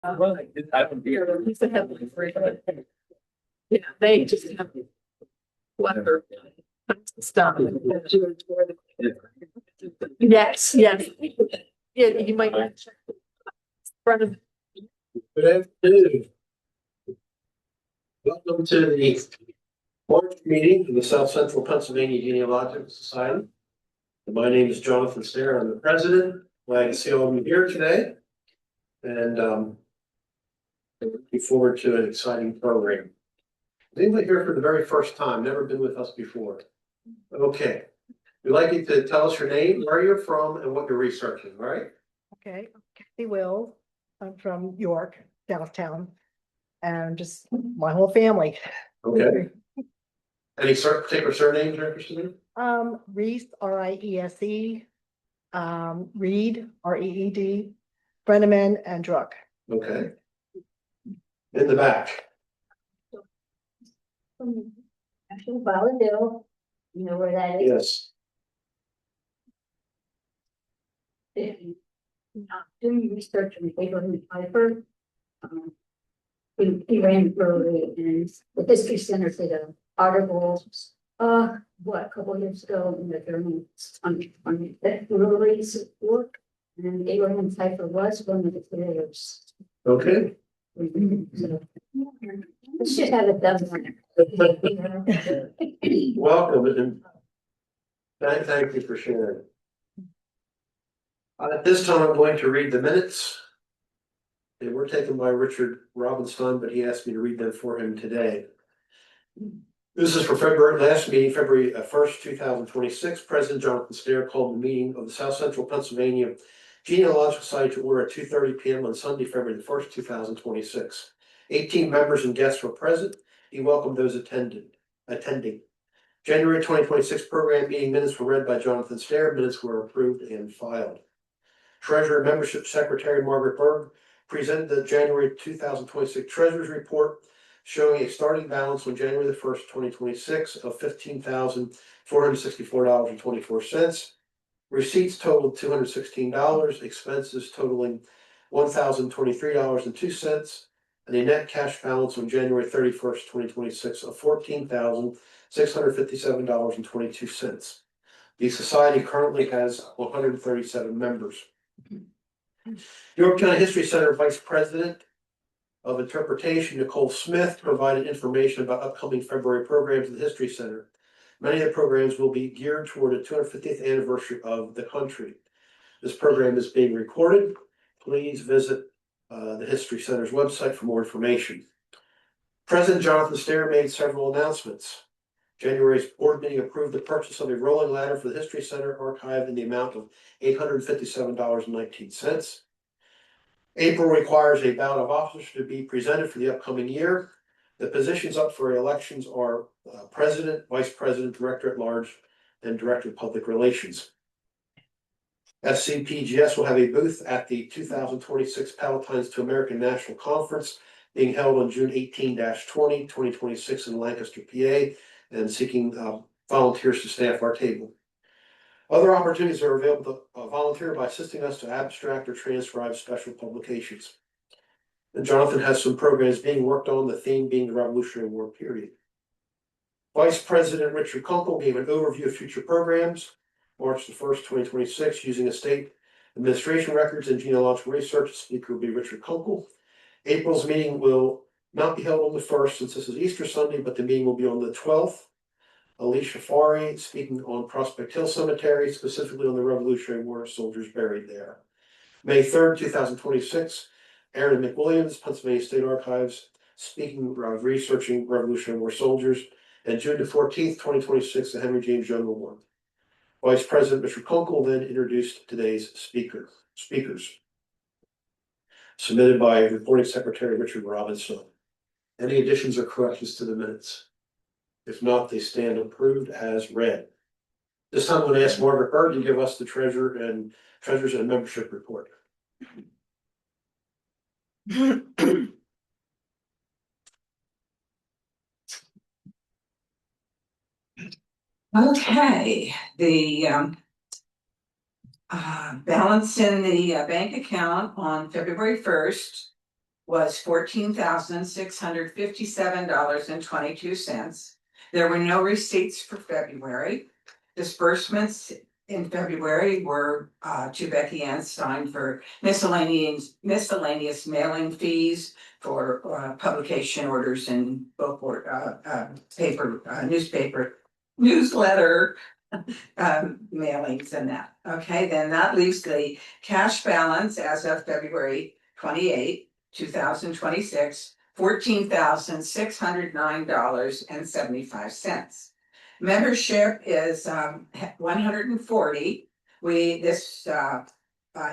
I would be. Yeah, they just have weather stuff. Yes, yes. Yeah, you might want to check the front of. Good afternoon. Welcome to the March meeting of the South Central Pennsylvania Genealogical Society. My name is Jonathan Stair. I'm the president. Glad to see all of you here today. And looking forward to an exciting program. Is anybody here for the very first time? Never been with us before? Okay. We'd like you to tell us your name, where you're from, and what you're researching, all right? Okay, I'm Kathy Will. I'm from York, downtown, and just my whole family. Okay. Any particular surnames you're interested in? Reese, R-I-E-S-E, Reed, R-E-E-D, Brenneman, and Druck. Okay. In the back. Actually, Hill, you know where that is? Yes. Doing research on Abraham Piper. He ran for the History Center did an article, a couple of years ago in the journal on that release work. And Abraham Piper was one of the creators. Okay. So, we should have it done. Welcome and thank you for sharing. At this time, I'm going to read the minutes. They were taken by Richard Robinson, but he asked me to read them for him today. This is for last meeting, February 1st, 2026. President Jonathan Stair called the meeting of the South Central Pennsylvania Genealogical Society to order at 2:30 p.m. on Sunday, February 1st, 2026. 18 members and guests were present. He welcomed those attending. January 2026 program meeting minutes were read by Jonathan Stair. Minutes were approved and filed. Treasurer and Membership Secretary Margaret Berg presented the January 2026 Treasurer's Report showing a starting balance on January the 1st, 2026 of $15,464.24. Receipts totaled $216, expenses totaling $1,023.02, and a net cash balance on January 31st, 2026 of $14,657.22. The society currently has 137 members. York County History Center Vice President of Interpretation Nicole Smith provided information about upcoming February programs at the History Center. Many of the programs will be geared toward the 250th anniversary of the country. This program is being recorded. Please visit the History Center's website for more information. President Jonathan Stair made several announcements. January's board meeting approved the purchase of a rolling ladder for the History Center archive in the amount of $857.19. April requires a ballot of officers to be presented for the upcoming year. The positions up for elections are President, Vice President, Director at Large, and Director of Public Relations. SCPGS will have a booth at the 2026 Palatine's to American National Conference being held on June 18-20, 2026 in Lancaster, PA, and seeking volunteers to staff our table. Other opportunities are available to volunteer by assisting us to abstract or transcribe special publications. And Jonathan has some programs being worked on, the theme being the Revolutionary War period. Vice President Richard Konkel gave an overview of future programs. March the 1st, 2026, using estate administration records and genealogical research. The speaker will be Richard Konkel. April's meeting will not be held on the 1st since this is Easter Sunday, but the meeting will be on the 12th. Alicia Fari speaking on Prospect Hill Cemetery, specifically on the Revolutionary War soldiers buried there. May 3rd, 2026, Aaron McWilliams, Pennsylvania State Archives, speaking researching Revolutionary War soldiers. And June the 14th, 2026, the Henry James Young Award. Vice President Mr. Konkel then introduced today's speakers. Submitted by Reporting Secretary Richard Robinson. Any additions or corrections to the minutes? If not, they stand approved as read. This time I'm going to ask Margaret Bird to give us the treasurers and membership report. Okay, the balance in the bank account on February 1st was $14,657.22. There were no receipts for February. Disbursements in February were to Becky Ann Stein for miscellaneous mailing fees for publication orders in book or paper, newspaper, newsletter mailings and that. Okay, then that leaves the cash balance as of February 28, 2026, $14,609.75. Membership is 140.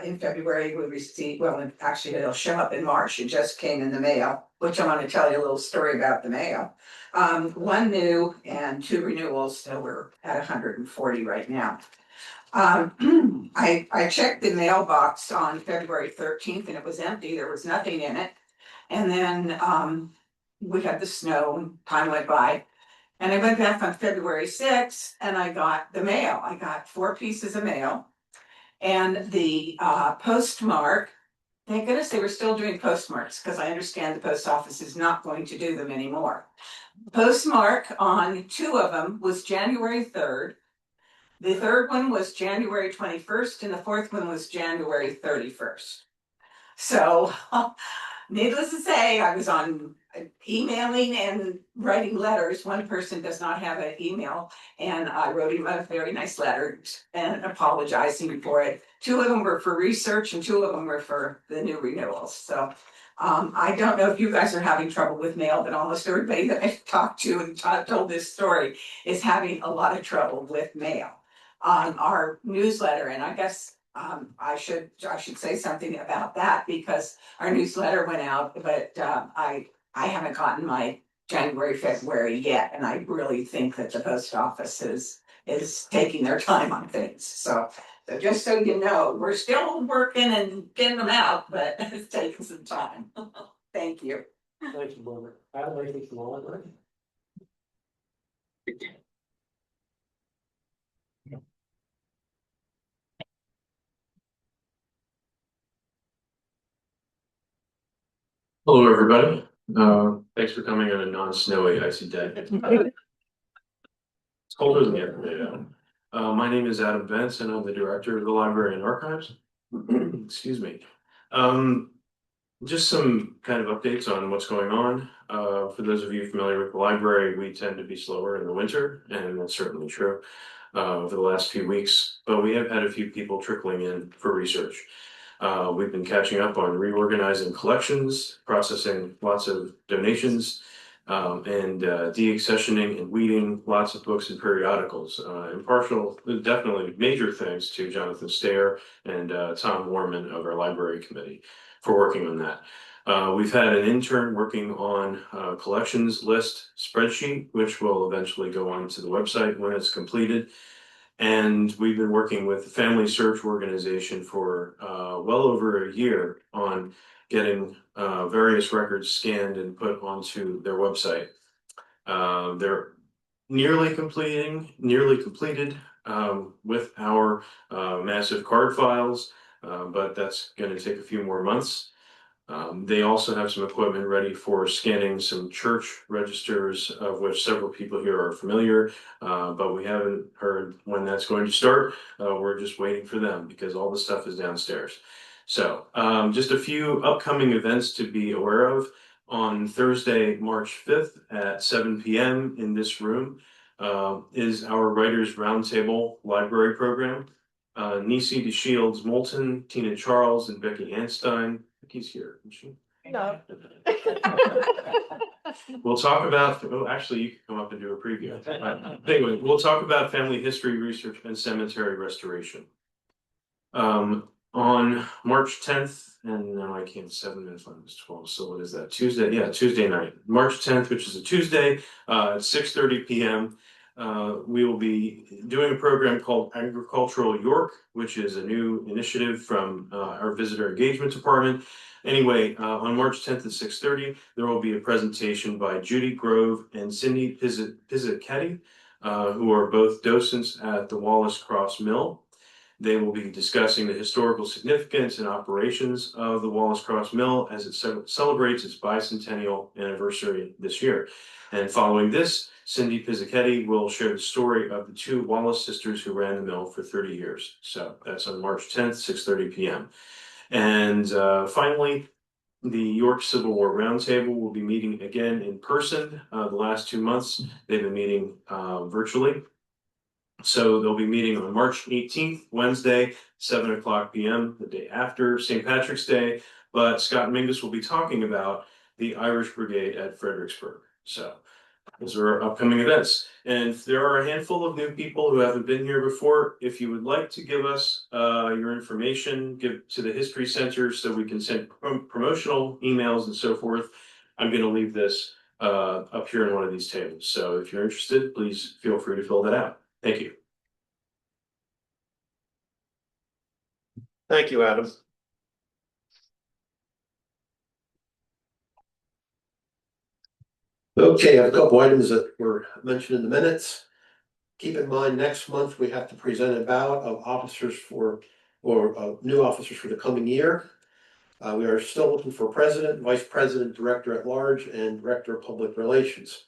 In February, we received, well, actually, it'll show up in March. It just came in the mail, which I want to tell you a little story about the mail. One new and 2 renewals, so we're at 140 right now. I checked the mailbox on February 13th and it was empty. There was nothing in it. And then we had the snow and time went by. And I went back on February 6th and I got the mail. I got 4 pieces of mail. And the postmark, thank goodness they were still doing postmarks, because I understand the post office is not going to do them anymore. Postmark on 2 of them was January 3rd. The 3rd one was January 21st, and the 4th one was January 31st. So, needless to say, I was on emailing and writing letters. One person does not have an email, and I wrote him a very nice letter and apologizing for it. 2 of them were for research and 2 of them were for the new renewals. So I don't know if you guys are having trouble with mail, but almost everybody that I've talked to and told this story is having a lot of trouble with mail. Our newsletter, and I guess I should say something about that, because our newsletter went out, but I haven't gotten my January, February yet, and I really think that the post office is taking their time on things. So just so you know, we're still working and getting them out, but it's taking some time. Thank you. Thank you, Barbara. Adam, anything from all that? Hello, everybody. Thanks for coming on a non-snowy, icy day. It's colder than yesterday, though. My name is Adam Vance, and I'm the director of the Library and Archives. Excuse me. Just some kind of updates on what's going on. For those of you familiar with the library, we tend to be slower in the winter, and that's certainly true over the last few weeks. But we have had a few people trickling in for research. We've been catching up on reorganizing collections, processing lots of donations, and deaccessioning and weeding lots of books and periodicals. Definitely major thanks to Jonathan Stair and Tom Warman of our library committee for working on that. We've had an intern working on a collections list spreadsheet, which will eventually go onto the website when it's completed. And we've been working with the Family Search Organization for well over a year on getting various records scanned and put onto their website. They're nearly completed with our massive card files, but that's going to take a few more months. They also have some equipment ready for scanning some church registers, of which several people here are familiar, but we haven't heard when that's going to start. We're just waiting for them because all the stuff is downstairs. So just a few upcoming events to be aware of. On Thursday, March 5th at 7 p.m. in this room is our Writers Roundtable Library Program. Nisi DeShields Moulton, Tina Charles, and Becky Anstein. Becky's here, isn't she? No. We'll talk about, actually, you can come up and do a preview. Anyway, we'll talk about family history research and cemetery restoration. On March 10th, and now I can't, 7 minutes on this 12, so what is that? Tuesday, yeah, Tuesday night. March 10th, which is a Tuesday, at 6:30 p.m. We will be doing a program called Agricultural York, which is a new initiative from our visitor engagement department. Anyway, on March 10th at 6:30, there will be a presentation by Judy Grove and Cindy Pizzacchetti, who are both docents at the Wallace Cross Mill. They will be discussing the historical significance and operations of the Wallace Cross Mill as it celebrates its bicentennial anniversary this year. And following this, Cindy Pizzichetti will share the story of the two Wallace sisters who ran the mill for 30 years. So that's on March 10th, 6:30 p.m. And finally, the York Civil War Roundtable will be meeting again in person. The last 2 months, they've been meeting virtually. So they'll be meeting on March 18th, Wednesday, 7:00 p.m., the day after St. Patrick's Day. But Scott and Mingus will be talking about the Irish Brigade at Fredericksburg. So those are our upcoming events. And there are a handful of new people who haven't been here before. If you would like to give us your information, give to the History Center so we can send promotional emails and so forth, I'm going to leave this up here on one of these tables. So if you're interested, please feel free to fill that out. Thank you. Thank you, Adam. Okay, I have a couple items that were mentioned in the minutes. Keep in mind, next month, we have to present a ballot of officers new officers for the coming year. We are still looking for president, vice president, director at large, and director of public relations.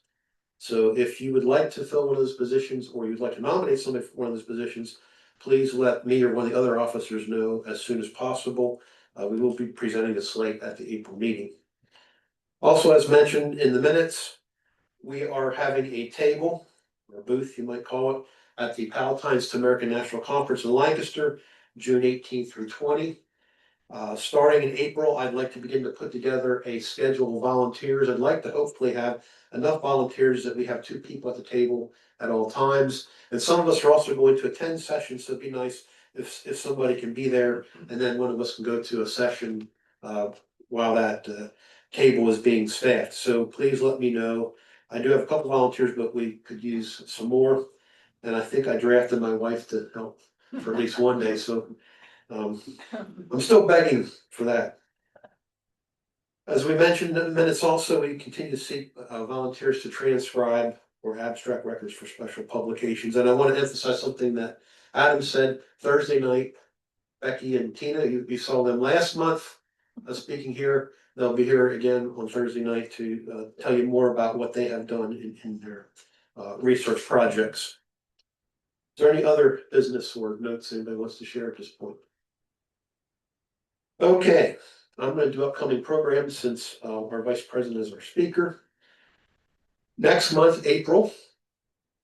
So if you would like to fill one of those positions, or you'd like to nominate somebody for one of those positions, please let me or one of the other officers know as soon as possible. We will be presenting the slate at the April meeting. Also, as mentioned in the minutes, we are having a table, or booth, you might call it, at the Palatine's to American National Conference in Lancaster, June 18th through 20. Starting in April, I'd like to begin to put together a schedule of volunteers. I'd like to hopefully have enough volunteers that we have 2 people at the table at all times. And some of us are also going to attend sessions, so it'd be nice if somebody can be there, and then one of us can go to a session while that table is being staffed. So please let me know. I do have a couple volunteers, but we could use some more. And I think I drafted my wife to help for at least one day, so I'm still begging for that. As we mentioned in the minutes also, we continue to seek volunteers to transcribe or abstract records for special publications. And I want to emphasize something that Adam said Thursday night. Becky and Tina, you saw them last month speaking here. They'll be here again on Thursday night to tell you more about what they have done in their research projects. Is there any other business or notes anybody wants to share at this point? Okay, I'm going to do upcoming programs since our vice president is our speaker. Next month, April,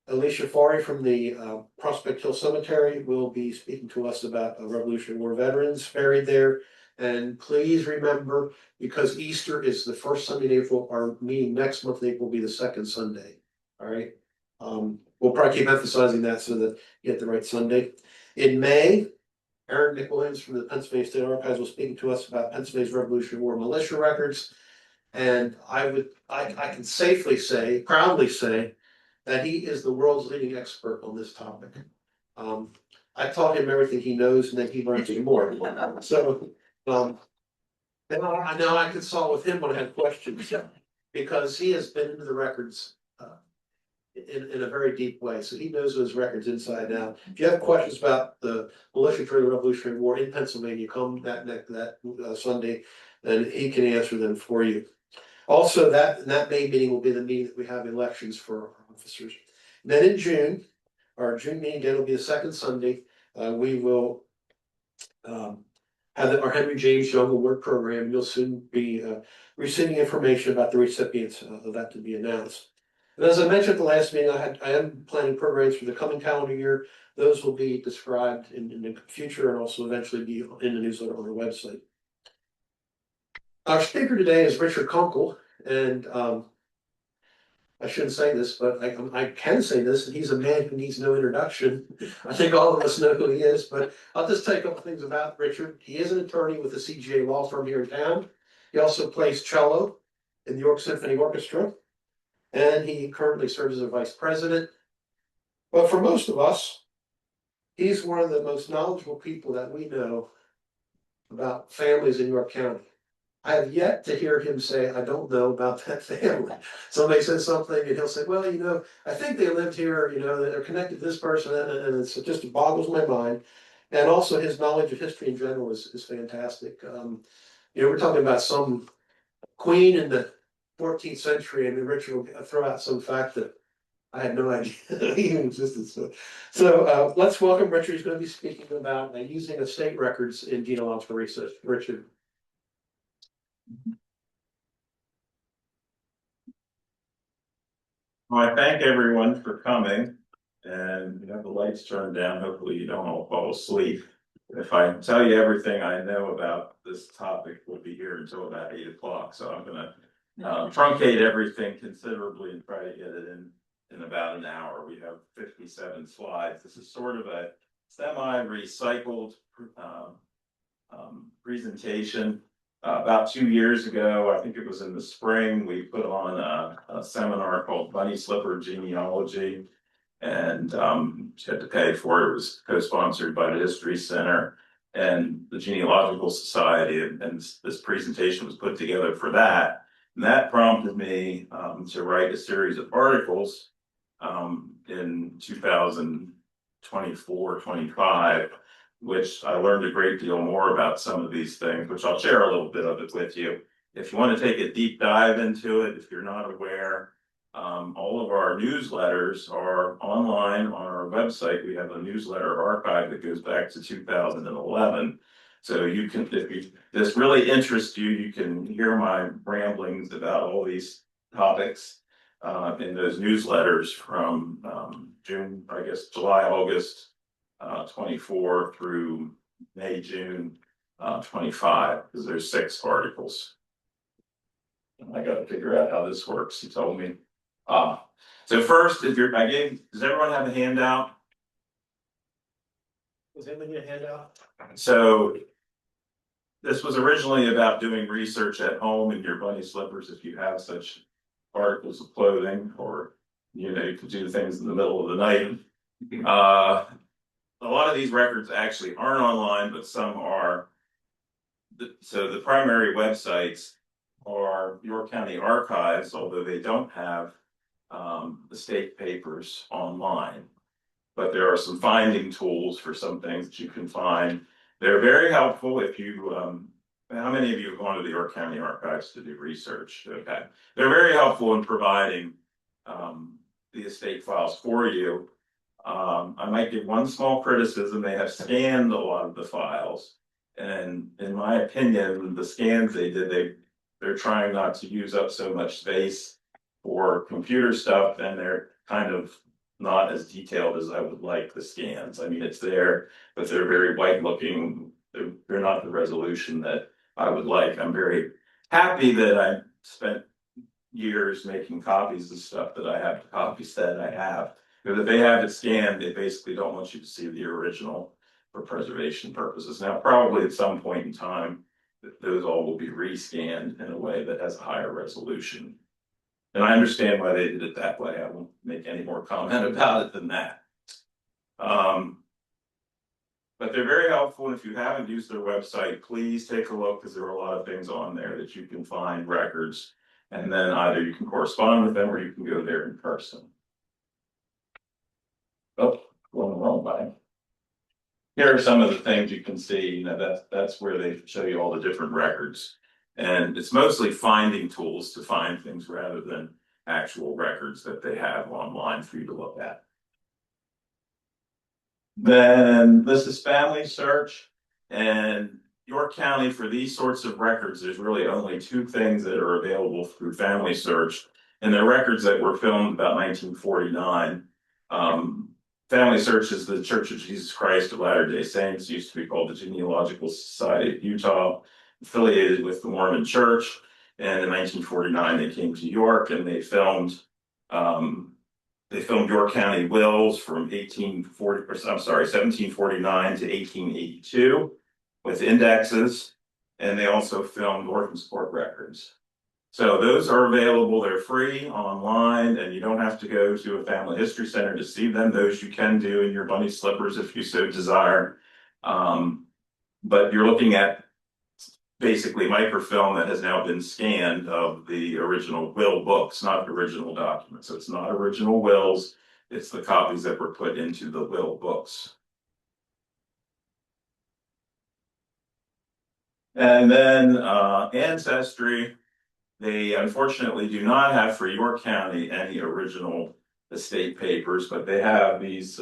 Alicia Fari from the Prospect Hill Cemetery will be speaking to us about Revolutionary War veterans buried there. And please remember, because Easter is the first Sunday in April, our meeting next month in April will be the second Sunday. All right. We'll probably keep emphasizing that so that you get the right Sunday. In May, Aaron Nichols from the Pennsylvania State Archives was speaking to us about Pennsylvania's Revolutionary War militia records. And I can safely say, proudly say, that he is the world's leading expert on this topic. I taught him everything he knows, and then he learns even more. So now I consult with him when I have questions, because he has been into the records in a very deep way. So he knows those records inside out. If you have questions about the militia during the Revolutionary War in Pennsylvania, come that Sunday, and he can answer them for you. Also, that May meeting will be the meeting that we have elections for our officers. And then in June, our June meeting again will be the second Sunday. We will have our Henry James Young Award program. You'll soon be receiving information about the recipients of that to be announced. And as I mentioned at the last meeting, I am planning programs for the coming calendar year. Those will be described in the future and also eventually be in the newsletter on our website. Our speaker today is Richard Konkel, and I shouldn't say this, but I can say this, and he's a man who needs no introduction. I think all of us know who he is, but I'll just tell you a couple things about Richard. He is an attorney with the CGA law firm here in town. He also plays cello in the York Symphony Orchestra, and he currently serves as a vice president. But for most of us, he's one of the most knowledgeable people that we know about families in York County. I have yet to hear him say, I don't know about that family. Somebody says something and he'll say, well, I think they lived here, they're connected to this person, and it just boggles my mind. And also his knowledge of history in general is fantastic. We're talking about some queen in the 14th century, and Richard will throw out some fact that I had no idea even existed. So let's welcome Richard. He's going to be speaking about using estate records in genealogical research. Richard. Well, I thank everyone for coming, and you have the lights turned down. Hopefully you don't all fall asleep. If I tell you everything I know about this topic, we'll be here until about 8 o'clock. So I'm gonna truncate everything considerably and try to get it in about an hour. We have 57 slides. This is sort of a semi-recycled presentation. About 2 years ago, I think it was in the spring, we put on a seminar called Bunny Slipper Genealogy. And had to pay for it. It was co-sponsored by the History Center and the Genealogical Society. And this presentation was put together for that. And that prompted me to write a series of articles in 2024, 25, which I learned a great deal more about some of these things, which I'll share a little bit of it with you. If you want to take a deep dive into it, if you're not aware, all of our newsletters are online on our website. We have a newsletter archive that goes back to 2011. So you can, if this really interests you, you can hear my ramblings about all these topics in those newsletters from June, I guess, July, August 24 through May, June 25, because there's 6 articles. I got to figure out how this works. He told me. So first, does everyone have a handout? Does anybody need a handout? So this was originally about doing research at home in your bunny slippers if you have such articles of clothing, or you could do things in the middle of the night. A lot of these records actually aren't online, but some are. So the primary websites are York County Archives, although they don't have the state papers online. But there are some finding tools for some things that you can find. They're very helpful if you, how many of you have gone to the York County Archives to do research? Okay. They're very helpful in providing the estate files for you. I might give one small criticism. They have scanned a lot of the files. And in my opinion, the scans they did, they're trying not to use up so much space for computer stuff, and they're kind of not as detailed as I would like the scans. I mean, it's there, but they're very white looking. They're not the resolution that I would like. I'm very happy that I spent years making copies of stuff that I have, copies that I have. Because if they have it scanned, they basically don't want you to see the original for preservation purposes. Now, probably at some point in time, those all will be rescanned in a way that has a higher resolution. And I understand why they did it that way. I won't make any more comment about it than that. But they're very helpful. And if you haven't used their website, please take a look, because there are a lot of things on there that you can find records. And then either you can correspond with them or you can go there in person. Oh, going the wrong way. Here are some of the things you can see. That's where they show you all the different records. And it's mostly finding tools to find things rather than actual records that they have online for you to look at. Then this is family search, and York County, for these sorts of records, there's really only 2 things that are available through family search, and they're records that were filmed about 1949. Family Search is the Church of Jesus Christ of Latter-day Saints, used to be called the Genealogical Society of Utah, affiliated with the Mormon Church. And in 1949, they came to York and they filmed York County wills from 1749 to 1882 with indexes, and they also filmed orphans court records. So those are available. They're free online, and you don't have to go to a family history center to see them. Those you can do in your bunny slippers if you so desire. But you're looking at basically microfilm that has now been scanned of the original will books, not the original documents. So it's not original wills. It's the copies that were put into the will books. And then Ancestry, they unfortunately do not have for York County any original estate papers, but they have these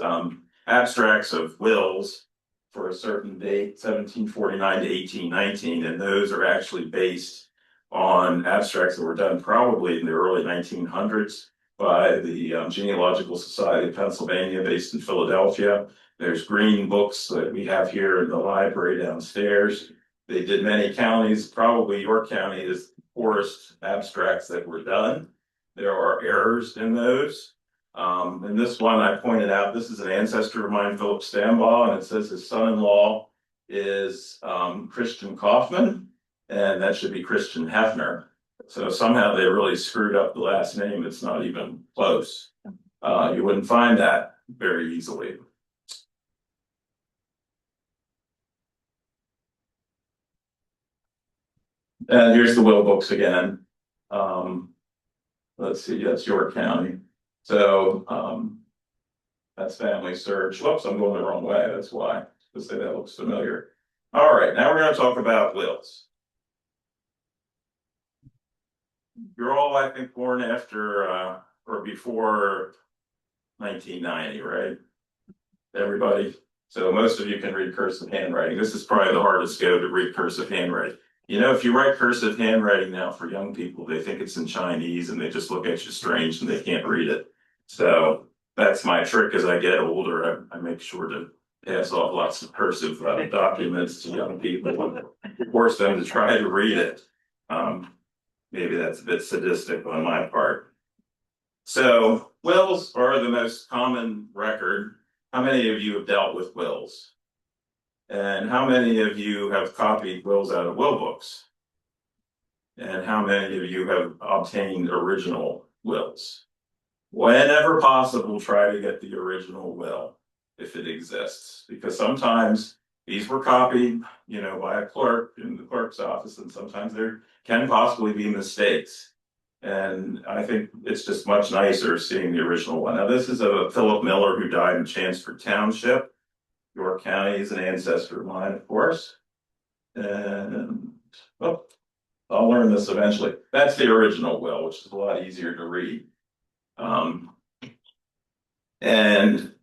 abstracts of wills for a certain date, 1749 to 1819, and those are actually based on abstracts that were done probably in the early 1900s by the Genealogical Society of Pennsylvania, based in Philadelphia. There's green books that we have here in the library downstairs. They did many counties, probably York County is the poorest abstracts that were done. There are errors in those. And this one I pointed out, this is an ancestor of mine, Philip Stambaugh, and it says his son-in-law is Christian Kaufman, and that should be Christian Hefner. So somehow they really screwed up the last name. It's not even close. You wouldn't find that very easily. And here's the will books again. Let's see, that's York County. So that's Family Search. Whoops, I'm going the wrong way. That's why. Let's say that looks familiar. All right, now we're going to talk about wills. You're all, I think, born after or before 1990, right? Everybody. So most of you can read cursive handwriting. This is probably the hardest go to read cursive handwriting. You know, if you write cursive handwriting now for young people, they think it's in Chinese and they just look at you strange and they can't read it. So that's my trick as I get older. I make sure to pass off lots of cursive documents to young people and force them to try to read it. Maybe that's a bit sadistic on my part. So wills are the most common record. How many of you have dealt with wills? And how many of you have copied wills out of will books? And how many of you have obtained original wills? Whenever possible, try to get the original will, if it exists, because sometimes these were copied, you know, by a clerk in the clerk's office, and sometimes there can possibly be mistakes. And I think it's just much nicer seeing the original one. Now, this is a Philip Miller who died in Chanceford Township. York County is an ancestor of mine, of course. And well, I'll learn this eventually. That's the original will, which is a lot easier to read. And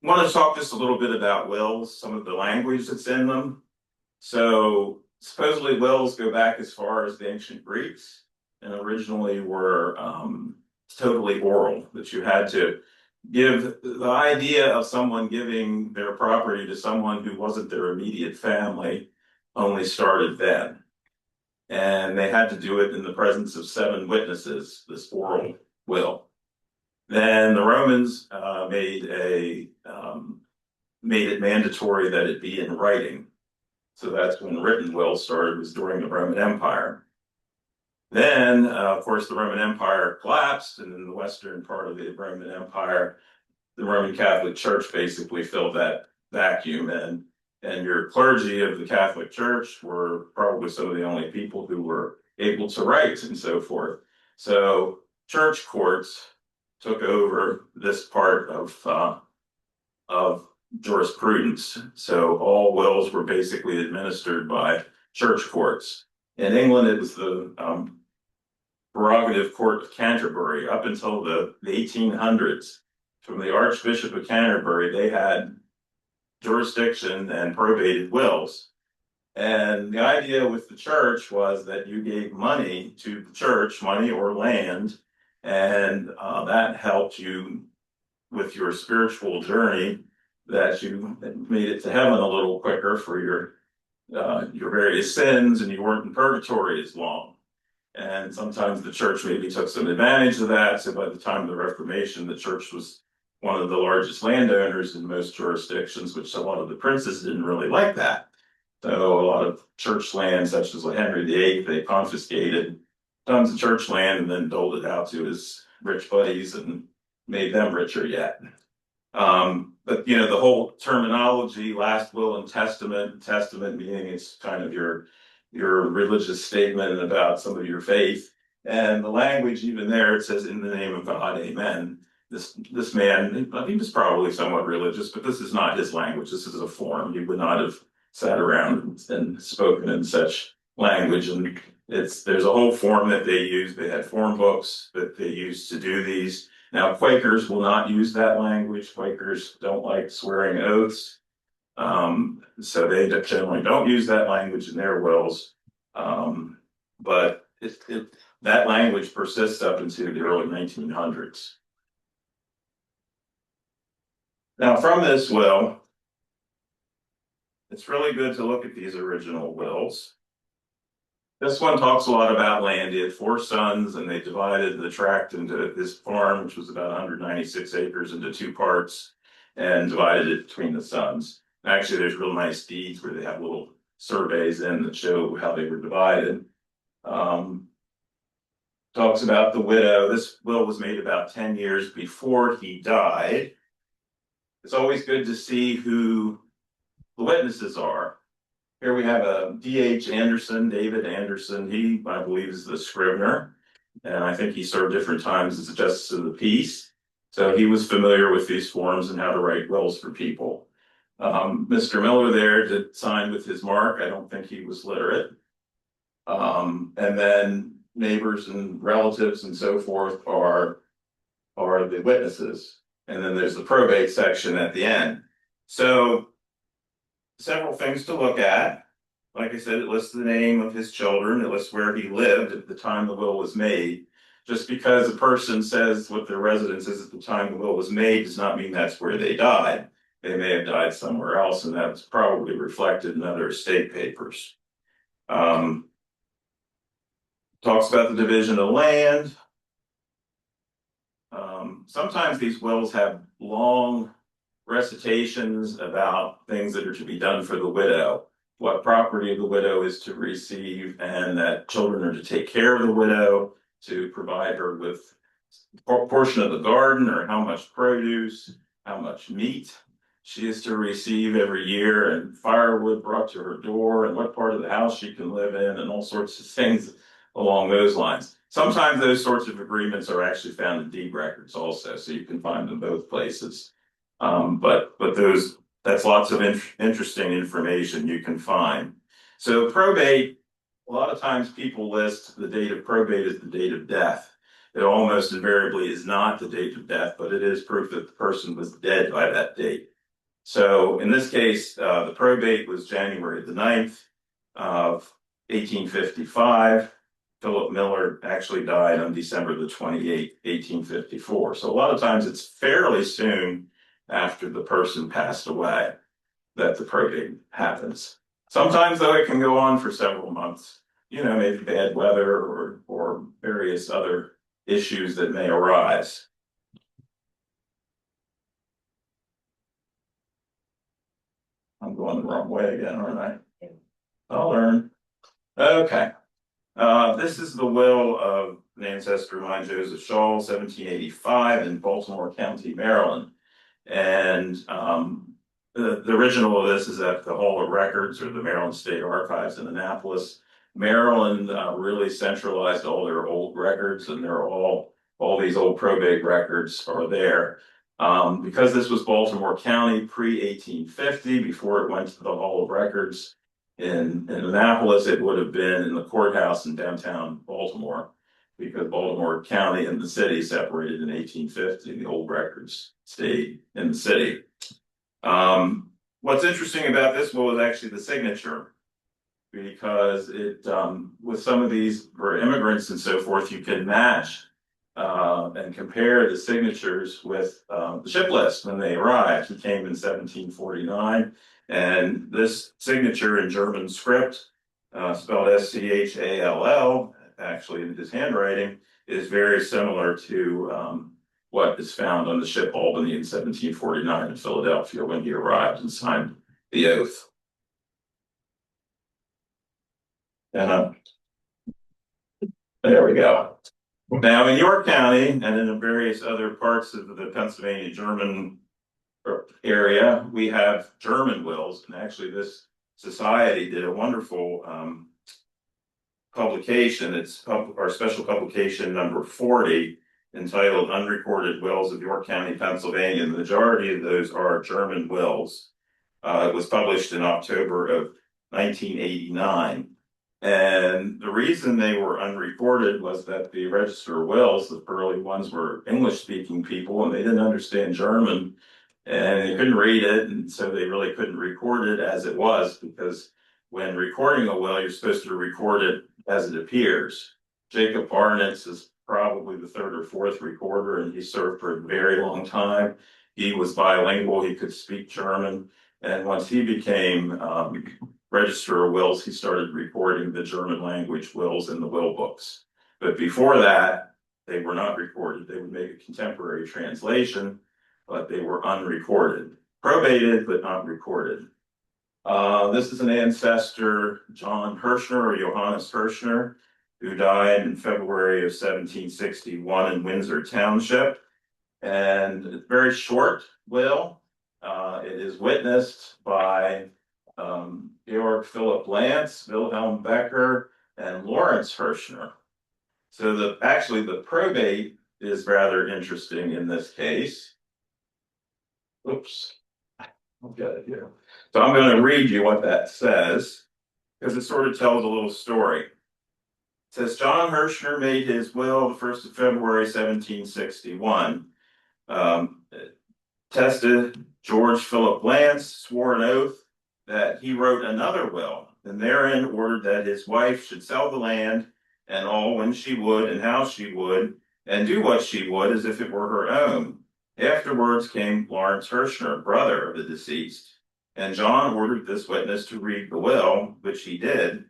I want to talk just a little bit about wills, some of the language that's in them. So supposedly wills go back as far as the ancient Greeks, and originally were totally oral, that you had to give the idea of someone giving their property to someone who wasn't their immediate family only started then. And they had to do it in the presence of 7 witnesses, this oral will. Then the Romans made it mandatory that it be in writing. So that's when written wills started, was during the Roman Empire. Then, of course, the Roman Empire collapsed, and in the western part of the Roman Empire, the Roman Catholic Church basically filled that vacuum, and your clergy of the Catholic Church were probably some of the only people who were able to write and so forth. So church courts took over this part of jurisprudence. So all wills were basically administered by church courts. In England, it was the prerogative court of Canterbury up until the 1800s. From the Archbishop of Canterbury, they had jurisdiction and probated wills. And the idea with the church was that you gave money to the church, money or land, and that helped you with your spiritual journey, that you made it to heaven a little quicker for your various sins, and you weren't in purgatory as long. And sometimes the church maybe took some advantage of that. So by the time of the Reformation, the church was one of the largest landowners in most jurisdictions, which a lot of the princes didn't really like that. So a lot of church land, such as Henry VIII, they confiscated tons of church land and then doled it out to his rich buddies and made them richer yet. But you know, the whole terminology, last will and testament meaning it's kind of your religious statement about some of your faith. And the language, even there, it says, "In the name of God, amen." This man, he was probably somewhat religious, but this is not his language. This is a form. He would not have sat around and spoken in such language, and there's a whole form that they use. They had form books that they used to do these. Now, Quakers will not use that language. Quakers don't like swearing oaths. So they generally don't use that language in their wills. But that language persists up into the early 1900s. Now, from this will, it's really good to look at these original wills. This one talks a lot about land. He had 4 sons, and they divided the tract into this farm, which was about 196 acres, into 2 parts, and divided it between the sons. Actually, there's real nice deeds where they have little surveys in that show how they were divided. Talks about the widow. This will was made about 10 years before he died. It's always good to see who the witnesses are. Here we have a D.H. Anderson, David Anderson. He, I believe, is the scrivener. And I think he served different times as a justice of the peace. So he was familiar with these forms and how to write wills for people. Mr. Miller there did sign with his mark. I don't think he was literate. And then neighbors and relatives and so forth are the witnesses. And then there's the probate section at the end. So several things to look at. Like I said, it lists the name of his children. It lists where he lived at the time the will was made. Just because a person says what their residence is at the time the will was made does not mean that's where they died. They may have died somewhere else, and that's probably reflected in other estate papers. Talks about the division of land. Sometimes these wills have long recitations about things that are to be done for the widow, what property the widow is to receive, and that children are to take care of the widow, to provide her with a portion of the garden or how much produce, how much meat she is to receive every year, and firewood brought to her door, and what part of the house she can live in, and all sorts of things along those lines. Sometimes those sorts of agreements are actually found in deed records also, so you can find them both places. But that's lots of interesting information you can find. So probate, a lot of times people list the date of probate as the date of death. It almost invariably is not the date of death, but it is proof that the person was dead by that date. So in this case, the probate was January the 9th of 1855. Philip Miller actually died on December the 28th, 1854. So a lot of times it's fairly soon after the person passed away that the probate happens. Sometimes, though, it can go on for several months. You know, maybe bad weather or various other issues that may arise. I'm going the wrong way again, aren't I? I'll learn. Okay. This is the will of an ancestor of mine, Joseph Shaw, 1785 in Baltimore County, Maryland. And the original of this is at the Hall of Records or the Maryland State Archives in Annapolis. Maryland really centralized all their old records, and they're all these old probate records are there. Because this was Baltimore County pre-1850, before it went to the Hall of Records in Annapolis, it would have been in the courthouse in downtown Baltimore, because Baltimore County and the city separated in 1850. The old records stayed in the city. What's interesting about this will is actually the signature, because it with some of these for immigrants and so forth, you can match and compare the signatures with the ship list when they arrived. He came in 1749, and this signature in German script, spelled S-C-H-A-L-L, actually in his handwriting, is very similar to what is found on the ship Albany in 1749 in Philadelphia when he arrived and signed the oath. And there we go. Now in York County and in various other parts of the Pennsylvania German area, we have German wills, and actually this society did a wonderful publication. It's our special publication number 40, entitled Unrecorded Wills of York County, Pennsylvania. The majority of those are German wills. It was published in October of 1989. And the reason they were unrecorded was that the Register of Wills, the early ones, were English speaking people and they didn't understand German and they couldn't read it. And so they really couldn't record it as it was, because when recording a will, you're supposed to record it as it appears. Jacob Barnitz is probably the third or fourth recorder, and he served for a very long time. He was bilingual, he could speak German. And once he became Register of Wills, he started recording the German language wills in the will books. But before that, they were not recorded. They would make a contemporary translation, but they were unrecorded. Probated, but not recorded. This is an ancestor, John Hirschner or Johannes Hirschner, who died in February of 1761 in Windsor Township. And it's a very short will. It is witnessed by Georg Philipp Lance, Wilhelm Becker, and Lawrence Hirschner. So actually the probate is rather interesting in this case. Oops, I've got it here. So I'm going to read you what that says, because it sort of tells a little story. It says John Hirschner made his will the 1st of February 1761. Tested George Philipp Lance swore an oath that he wrote another will, and therein ordered that his wife should sell the land and all when she would and how she would, and do what she would as if it were her own. Afterwards came Lawrence Hirschner, brother of the deceased, and John ordered this witness to read the will, which he did,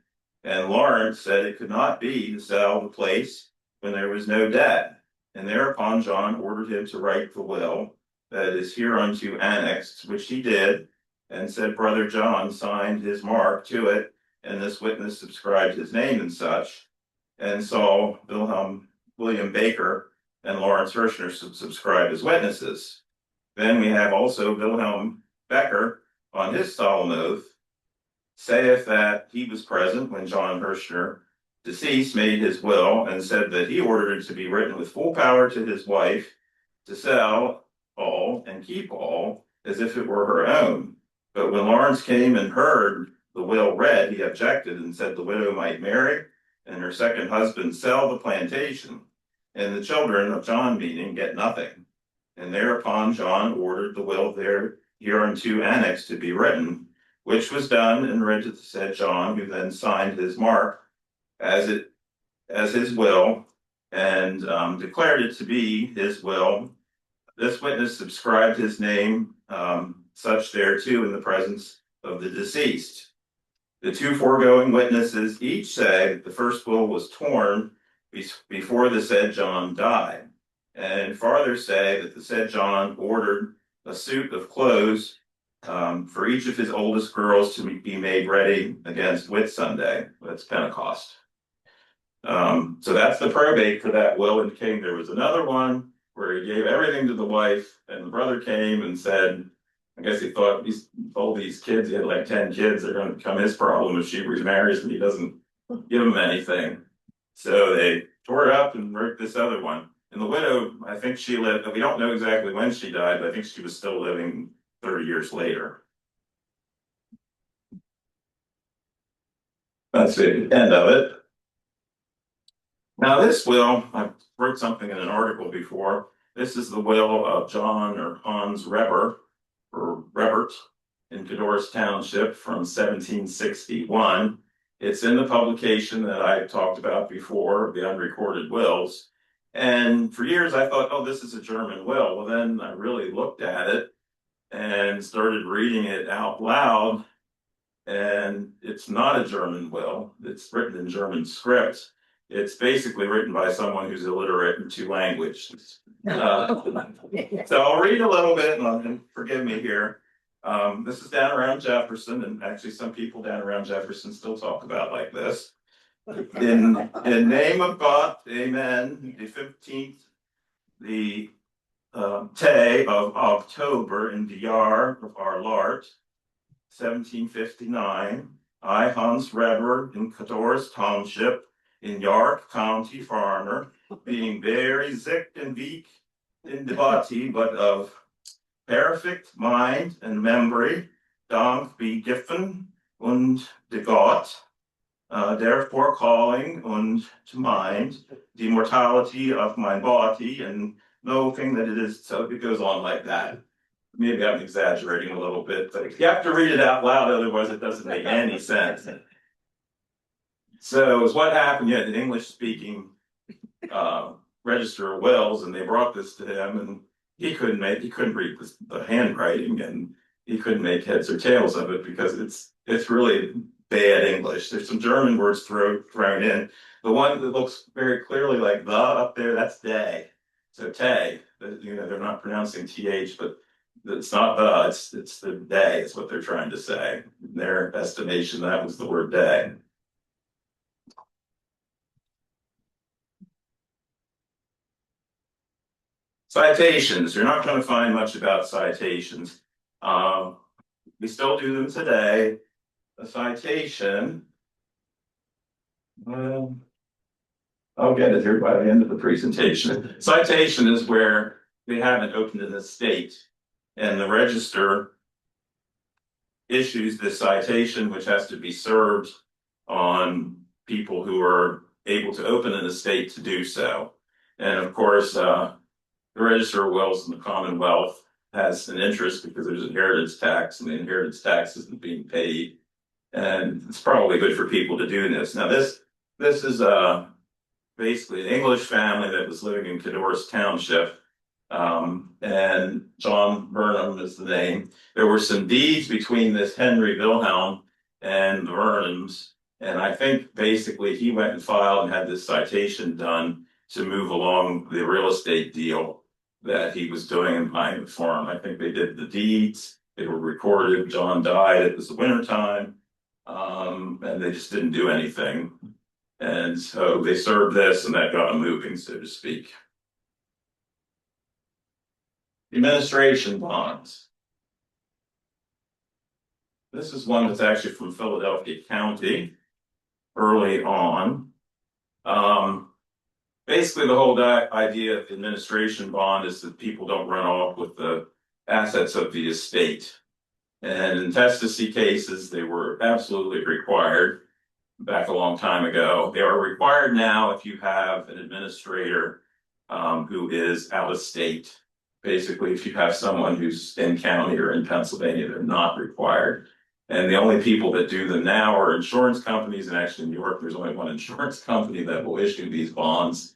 and Lawrence said it could not be to sell the place when there was no debt, and thereupon John ordered him to write the will that is hereunto annexed, which he did, and said Brother John signed his mark to it, and this witness subscribed his name and such, and so William Baker and Lawrence Hirschner subscribed as witnesses. Then we have also Wilhelm Becker on his solemn oath, saith that he was present when John Hirschner, deceased, made his will, and said that he ordered it to be written with full power to his wife to sell all and keep all as if it were her own. But when Lawrence came and heard the will read, he objected and said the widow might marry and her second husband sell the plantation, and the children of John meaning get nothing. And thereupon John ordered the will there hereunto annexed to be written, which was done and read to the said John, who then signed his mark as his will, and declared it to be his will. This witness subscribed his name, such thereto in the presence of the deceased. The two foregoing witnesses each say that the first will was torn before the said John died, and farther say that the said John ordered a suit of clothes for each of his oldest girls to be made ready against Whitsunday. That's Pentecost. So that's the probate for that will, indicating there was another one where he gave everything to the wife, and the brother came and said, I guess he thought all these kids, he had like 10 kids, they're going to become his problem if she remarries and he doesn't give them anything. So they tore it up and wrote this other one. And the widow, I think she lived, we don't know exactly when she died, but I think she was still living 30 years later. That's the end of it. Now this will, I wrote something in an article before. This is the will of John or Hans Reber, or Rebert, in Cadorus Township from 1761. It's in the publication that I talked about before, the unrecorded wills. And for years I thought, oh, this is a German will. Well, then I really looked at it and started reading it out loud. And it's not a German will. It's written in German script. It's basically written by someone who's illiterate in two languages. So I'll read a little bit, and forgive me here. This is down around Jefferson, and actually some people down around Jefferson still talk about like this. In name of God, amen, the 15th, the day of October in the year of our Lord, 1759, I, Hans Reber, in Cadorus Township, in York County, farmer, being very sick and weak in the body, but of perfect mind and memory, Dank be giffen und de Gott, therefore calling und to mind the mortality of my body and knowing that it is, so it goes on like that. Maybe I'm exaggerating a little bit, but you have to read it out loud, otherwise it doesn't make any sense. So what happened, you had an English speaking register of wills, and they brought this to him, and he couldn't read the handwriting, and he couldn't make heads or tails of it because it's really bad English. There's some German words thrown in. The one that looks very clearly like the up there, that's day. So tay, they're not pronouncing th, but it's not the, it's the day is what they're trying to say. In their estimation, that was the word day. Citations, you're not going to find much about citations. We still do them today. A citation, well, I'll get it here by the end of the presentation. Citation is where they haven't opened an estate and the register issues this citation, which has to be served on people who are able to open an estate to do so. And of course, the Register of Wills in the Commonwealth has an interest because there's inheritance tax, and the inheritance tax isn't being paid. And it's probably good for people to do this. Now, this is basically an English family that was living in Cadorus Township, and John Burnham is the name. There were some deeds between this Henry Wilhelm and the Burnhams, and I think basically he went and filed and had this citation done to move along the real estate deal that he was doing and buying the farm. I think they did the deeds, they were recorded. John died, it was the winter time, and they just didn't do anything. And so they served this, and that got them moving, so to speak. Administration bonds. This is one that's actually from Philadelphia County early on. Basically, the whole idea of the administration bond is that people don't run off with the assets of the estate. And in testacy cases, they were absolutely required back a long time ago. They are required now if you have an administrator who is out of state. Basically, if you have someone who's in county or in Pennsylvania, they're not required. And the only people that do them now are insurance companies. And actually in New York, there's only one insurance company that will issue these bonds.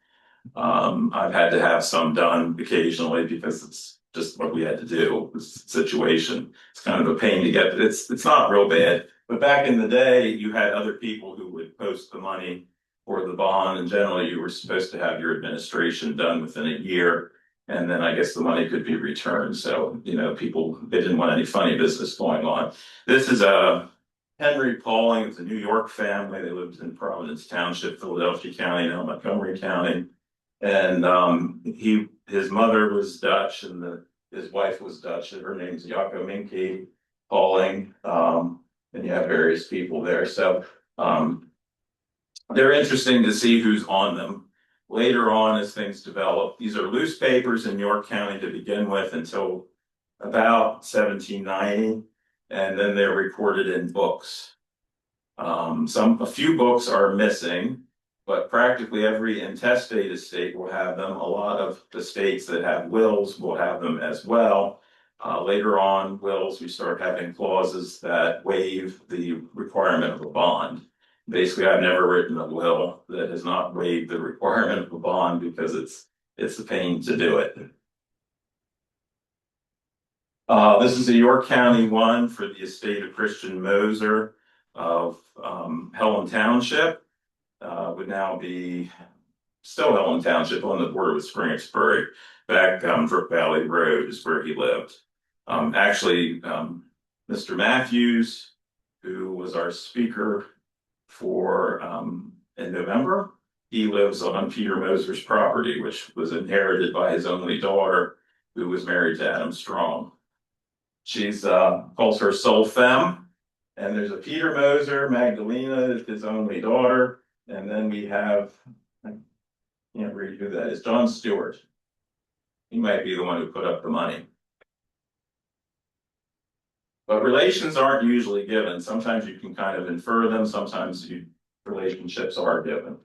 I've had to have some done occasionally because it's just what we had to do. This situation, it's kind of a pain to get. It's not real bad, but back in the day, you had other people who would post the money for the bond, and generally you were supposed to have your administration done within a year, and then I guess the money could be returned. So people, they didn't want any funny business going on. This is a Henry Pauling. It's a New York family. They lived in Providence Township, Philadelphia County, now Montgomery County. And his mother was Dutch, and his wife was Dutch, and her name's Jacominke Pauling. And you have various people there. So they're interesting to see who's on them. Later on, as things develop, these are loose papers in York County to begin with until about 1790, and then they're recorded in books. A few books are missing, but practically every intestate estate will have them. A lot of the states that have wills will have them as well. Later on, wills, we start having clauses that waive the requirement of a bond. Basically, I've never written a will that has not waived the requirement of a bond because it's a pain to do it. This is a York County one for the estate of Christian Moser of Helen Township. Would now be still Helen Township on the border with Springersburg. Back Brook Valley Road is where he lived. Actually, Mr. Matthews, who was our speaker for in November, he lives on Peter Moser's property, which was inherited by his only daughter, who was married to Adam Strong. She's calls her Soul Femme, and there's a Peter Moser. Magdalena is his only daughter, and then we have, I can't read who that is, John Stewart. He might be the one who put up the money. But relations aren't usually given. Sometimes you can kind of infer them, sometimes relationships are given.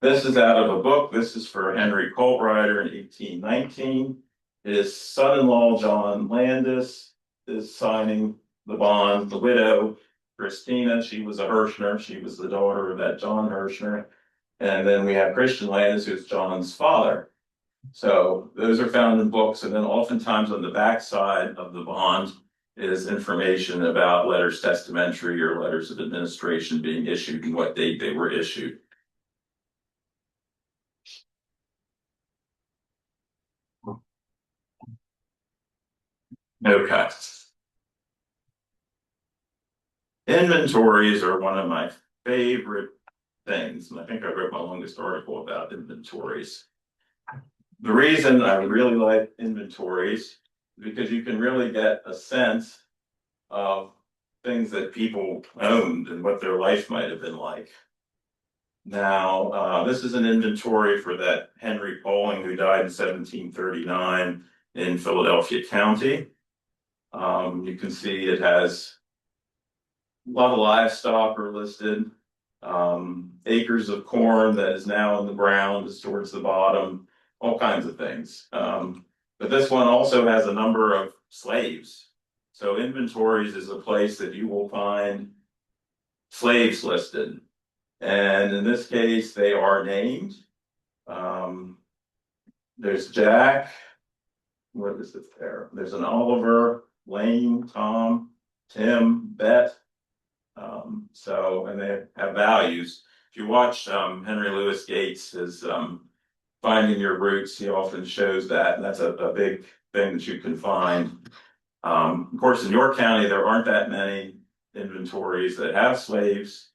This is out of a book. This is for Henry Coltrider in 1819. His son-in-law, John Landis, is signing the bond. The widow, Christina, she was a Hirschner. She was the daughter of that John Hirschner. And then we have Christian Landis, who's John's father. So those are found in books, and then oftentimes on the back side of the bond is information about letters testamentary or letters of administration being issued and what date they were issued. Okay. Inventories are one of my favorite things, and I think I wrote my longest article about inventories. The reason I really like inventories is because you can really get a sense of things that people owned and what their life might have been like. Now, this is an inventory for that Henry Poling who died in 1739 in Philadelphia County. You can see it has a lot of livestock are listed, acres of corn that is now in the ground is towards the bottom, all kinds of things. But this one also has a number of slaves. So inventories is a place that you will find slaves listed. And in this case, they are named. There's Jack. What is it there? There's an Oliver, Lane, Tom, Tim, Bet. And they have values. If you watch Henry Louis Gates, his Finding Your Roots, he often shows that, and that's a big thing that you can find. Of course, in York County, there aren't that many inventories that have slaves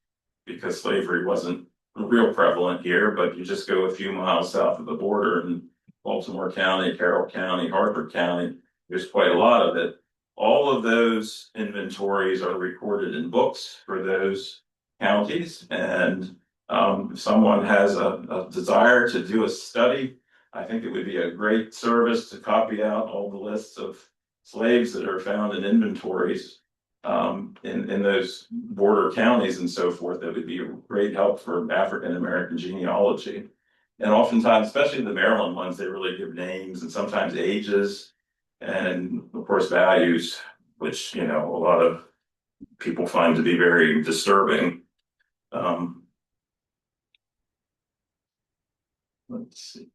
because slavery wasn't real prevalent here, but you just go a few miles south of the border in Baltimore County, Carroll County, Harford County, there's quite a lot of it. All of those inventories are recorded in books for those counties, and if someone has a desire to do a study, I think it would be a great service to copy out all the lists of slaves that are found in inventories in those border counties and so forth. That would be a great help for African American genealogy. And oftentimes, especially the Maryland ones, they really give names and sometimes ages and of course values, which a lot of people find to be very disturbing. Let's see.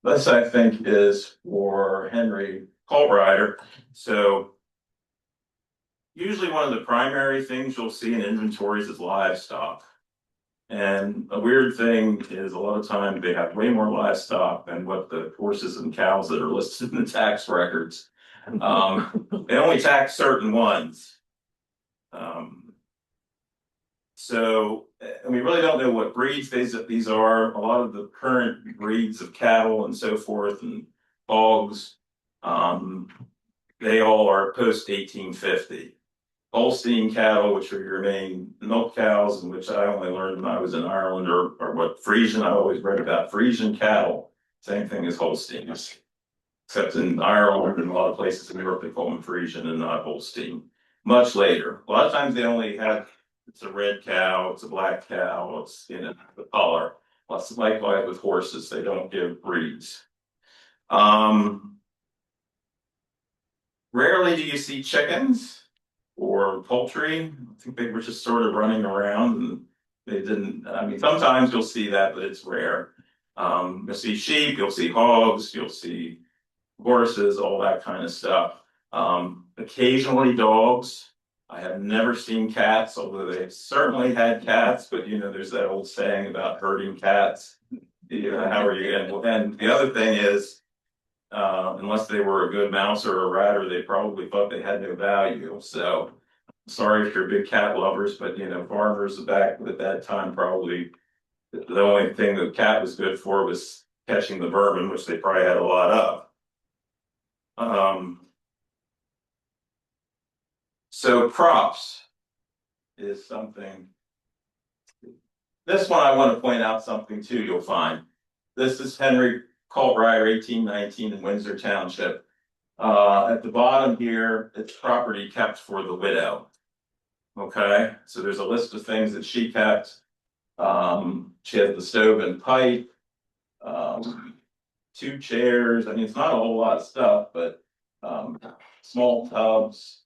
This I think is for Henry Coltrider. So usually one of the primary things you'll see in inventories is livestock. And a weird thing is a lot of times they have way more livestock than what the horses and cows that are listed in the tax records. They only tax certain ones. And we really don't know what breeds these are. A lot of the current breeds of cattle and so forth and hogs, they all are post 1850. Holstein cattle, which are your main milk cows, and which I only learned when I was in Ireland, or what Frisian, I always read about Frisian cattle, same thing as Holsteins. Except in Ireland and a lot of places in Europe, they call them Frisian and not Holstein. Much later. A lot of times they only have, it's a red cow, it's a black cow, it's, the color. Likewise with horses, they don't give breeds. Rarely do you see chickens or poultry. I think they were just sort of running around and they didn't, sometimes you'll see that, but it's rare. You'll see sheep, you'll see hogs, you'll see horses, all that kind of stuff. Occasionally dogs. I have never seen cats, although they've certainly had cats, but there's that old saying about herding cats. How are you? And the other thing is, unless they were a good mouse or a ratter, they probably thought they had no value. So sorry if you're big cat lovers, but farmers back at that time probably the only thing the cat was good for was catching the vermin, which they probably had a lot of. So crops is something. This one I want to point out something too. You'll find this is Henry Coltrider, 1819 in Windsor Township. At the bottom here, it's property kept for the widow. Okay, so there's a list of things that she kept. She has the stove and pipe, 2 chairs. I mean, it's not a whole lot of stuff, but small tubs,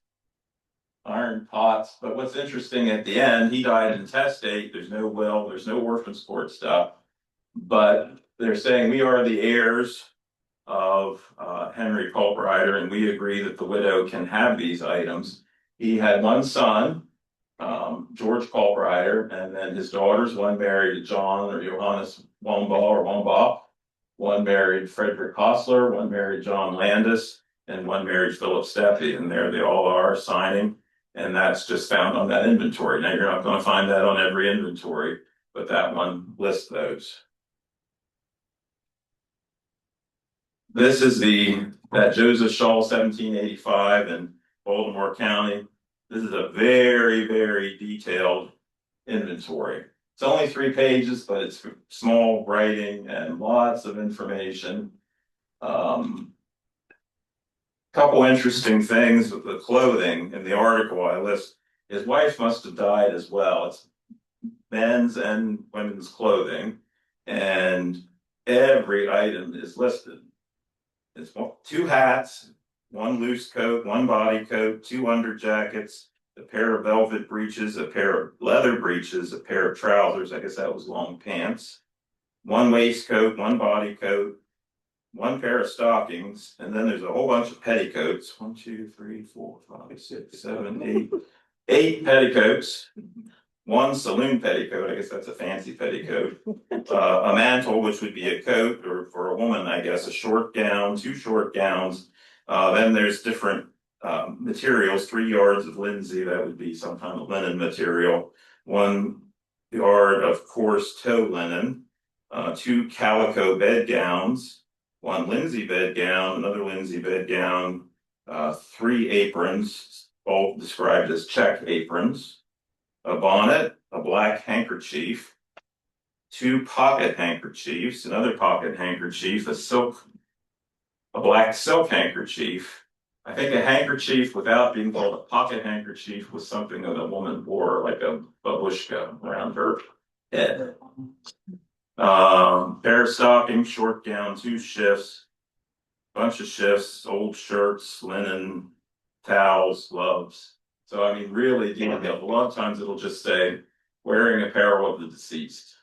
iron pots. But what's interesting at the end, he died intestate. There's no will, there's no orphan court stuff. But they're saying we are the heirs of Henry Colbrider, and we agree that the widow can have these items. He had 1 son, George Colbrider, and then his daughters, one married John or Johannes Wombaugh, one married Frederick Hostler, one married John Landis, and one married Philip Steffi, and there they all are signing, and that's just found on that inventory. Now, you're not going to find that on every inventory, but that one lists those. This is that Joseph Shaw 1785 in Baltimore County. This is a very, very detailed inventory. It's only 3 pages, but it's small writing and lots of information. Couple interesting things with the clothing in the article I list. His wife must have died as well. It's men's and women's clothing, and every item is listed. It's 2 hats, 1 loose coat, 1 body coat, 2 underjackets, a pair of velvet breeches, a pair of leather breeches, a pair of trousers. I guess that was long pants. 1 waistcoat, 1 body coat, 1 pair of stockings, and then there's a whole bunch of petticoats. 1, 2, 3, 4, 5, 6, 7, 8. 8 petticoats. 1 saloon petticoat, I guess that's a fancy petticoat. A mantle, which would be a coat, or for a woman, I guess, a short gown, 2 short gowns. Then there's different materials, 3 yards of linsey, that would be some kind of linen material. 1 yard of coarse tow linen, 2 calico bed gowns, 1 linsey bed gown, another linsey bed gown, 3 aprons, all described as check aprons. A bonnet, a black handkerchief, 2 pocket handkerchiefs, another pocket handkerchief, a black silk handkerchief. I think a handkerchief without being called a pocket handkerchief was something that a woman wore, like a babushka around her head. Pair of stockings, short gown, 2 shifts, bunch of shifts, old shirts, linen, towels, gloves. So, I mean, really detailed. A lot of times it'll just say wearing apparel of the deceased.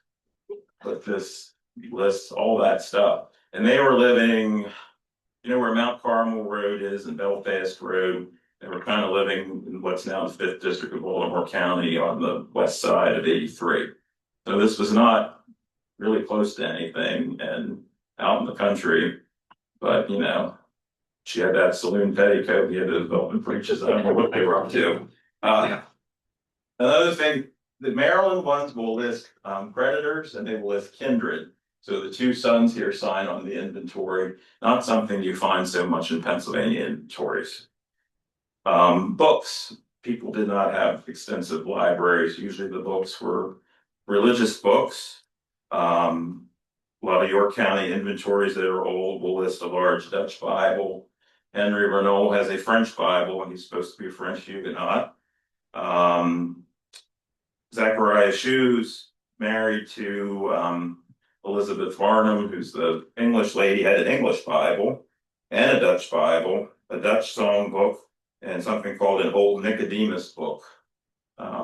But this lists all that stuff. And they were living, you know, where Mount Carmel Road is and Belfast Road. They were kind of living in what's now the 5th District of Baltimore County on the west side of 83. So this was not really close to anything and out in the country. But, you know, she had that saloon petticoat, he had those velvet breeches. I don't know what they were up to. Another thing, the Maryland ones will list creditors and they will list kindred. So the 2 sons here sign on the inventory, not something you find so much in Pennsylvania inventories. Books. People did not have extensive libraries. Usually the books were religious books. A lot of York County inventories that are old will list a large Dutch Bible. Henry Renault has a French Bible, and he's supposed to be a French Huguenot. Zachariah Shoes, married to Elizabeth Varnum, who's the English lady, had an English Bible and a Dutch Bible, a Dutch song book, and something called an Old Nicodemus book.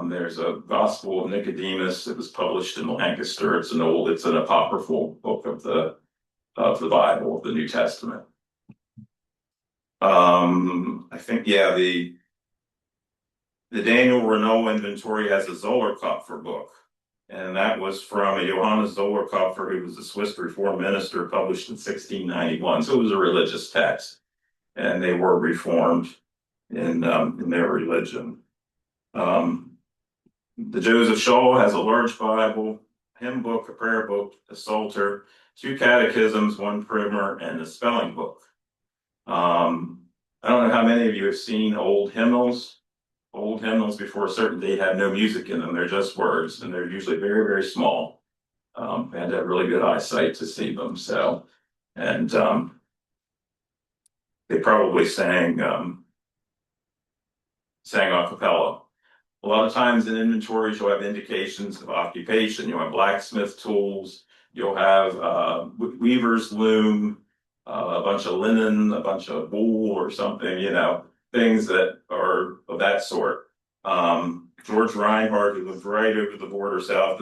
There's a Gospel of Nicodemus that was published in Lancaster. It's an apocryphal book of the Bible, of the New Testament. I think, yeah, the Daniel Renault inventory has a Zollerkopfer book, and that was from a Johannes Zollerkopfer, who was a Swiss Reformed minister, published in 1691. So it was a religious text, and they were reformed in their religion. The Joseph Shaw has a large Bible, hymn book, a prayer book, a psalter, 2 catechisms, 1 primer, and a spelling book. I don't know how many of you have seen old hymnals. Old hymnals before a certain date have no music in them. They're just words, and they're usually very, very small. And have really good eyesight to see them. So, and they probably sang a cappella. A lot of times in inventories, you'll have indications of occupation. You'll have blacksmith tools, you'll have weaver's loom, a bunch of linen, a bunch of wool or something, things that are of that sort. George Reinhardt, who lived right over the border south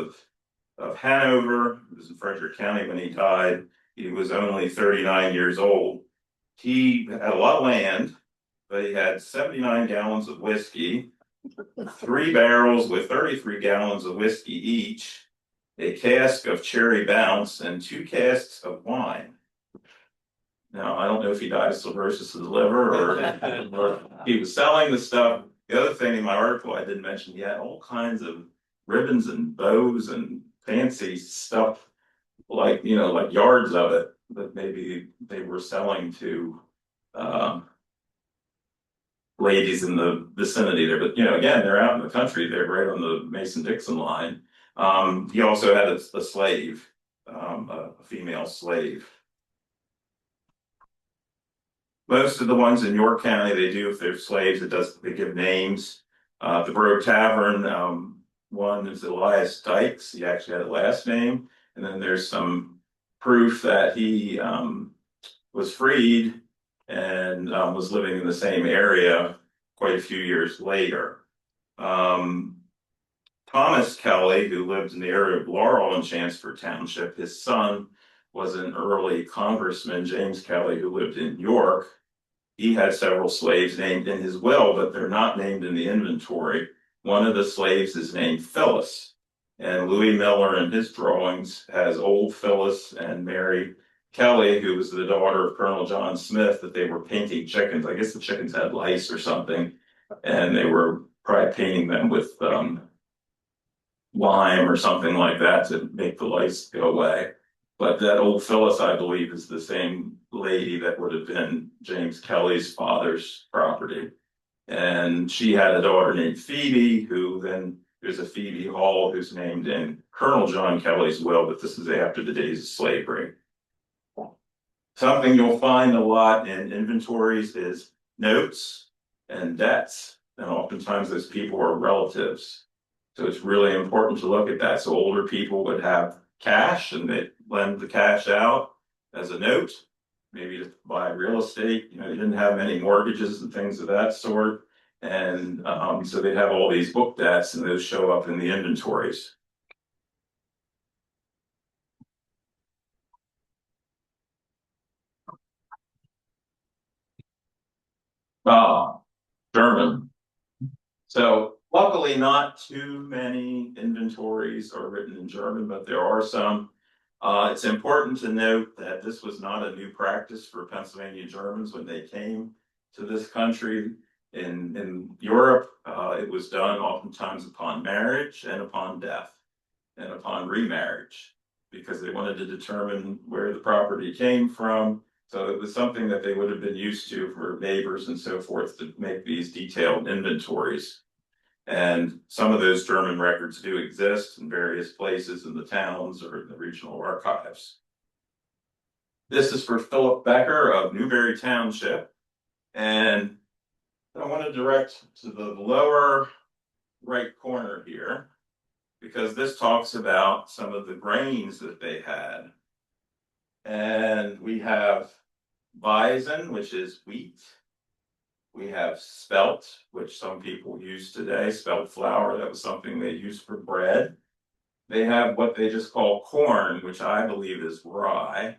of Hanover, he was in Frederick County when he died. He was only 39 years old. He had a lot of land, but he had 79 gallons of whiskey, 3 barrels with 33 gallons of whiskey each, a cask of cherry bounce, and 2 casks of wine. Now, I don't know if he died of cirrhosis of the liver or he was selling the stuff. The other thing in my article I didn't mention, he had all kinds of ribbons and bows and fancy stuff, like yards of it that maybe they were selling to ladies in the vicinity there. But again, they're out in the country, they're right on the Mason-Dixon line. He also had a slave, a female slave. Most of the ones in York County, they do, if they're slaves, they give names. The Brogue Tavern, one is Elias Dykes. He actually had a last name. And then there's some proof that he was freed and was living in the same area quite a few years later. Thomas Kelly, who lived in the area of Laurel and Chanceford Township, his son was an early congressman, James Kelly, who lived in York. He had several slaves named in his will, but they're not named in the inventory. One of the slaves is named Phyllis, and Louis Miller in his drawings has old Phyllis and Mary Kelly, who was the daughter of Colonel John Smith, that they were painting chickens. I guess the chickens had lice or something, and they were probably painting them with lime or something like that to make the lice go away. But that old Phyllis, I believe, is the same lady that would have been James Kelly's father's property. And she had a daughter named Phoebe, who then there's a Phoebe Hall who's named in Colonel John Kelly's will, but this is after the days of slavery. Something you'll find a lot in inventories is notes and debts. And oftentimes those people are relatives. So it's really important to look at that. So older people would have cash and they lend the cash out as a note, maybe to buy real estate. You didn't have many mortgages and things of that sort. And so they'd have all these book debts and those show up in the inventories. German. So luckily not too many inventories are written in German, but there are some. It's important to note that this was not a new practice for Pennsylvania Germans when they came to this country. In Europe, it was done oftentimes upon marriage and upon death and upon remarriage, because they wanted to determine where the property came from. So it was something that they would have been used to for neighbors and so forth to make these detailed inventories. And some of those German records do exist in various places in the towns or in the regional archives. This is for Philip Becker of Newberry Township. And I want to direct to the lower right corner here, because this talks about some of the grains that they had. And we have Weizen, which is wheat. We have spelt, which some people use today, spelt flour. That was something they used for bread. They have what they just call corn, which I believe is rye.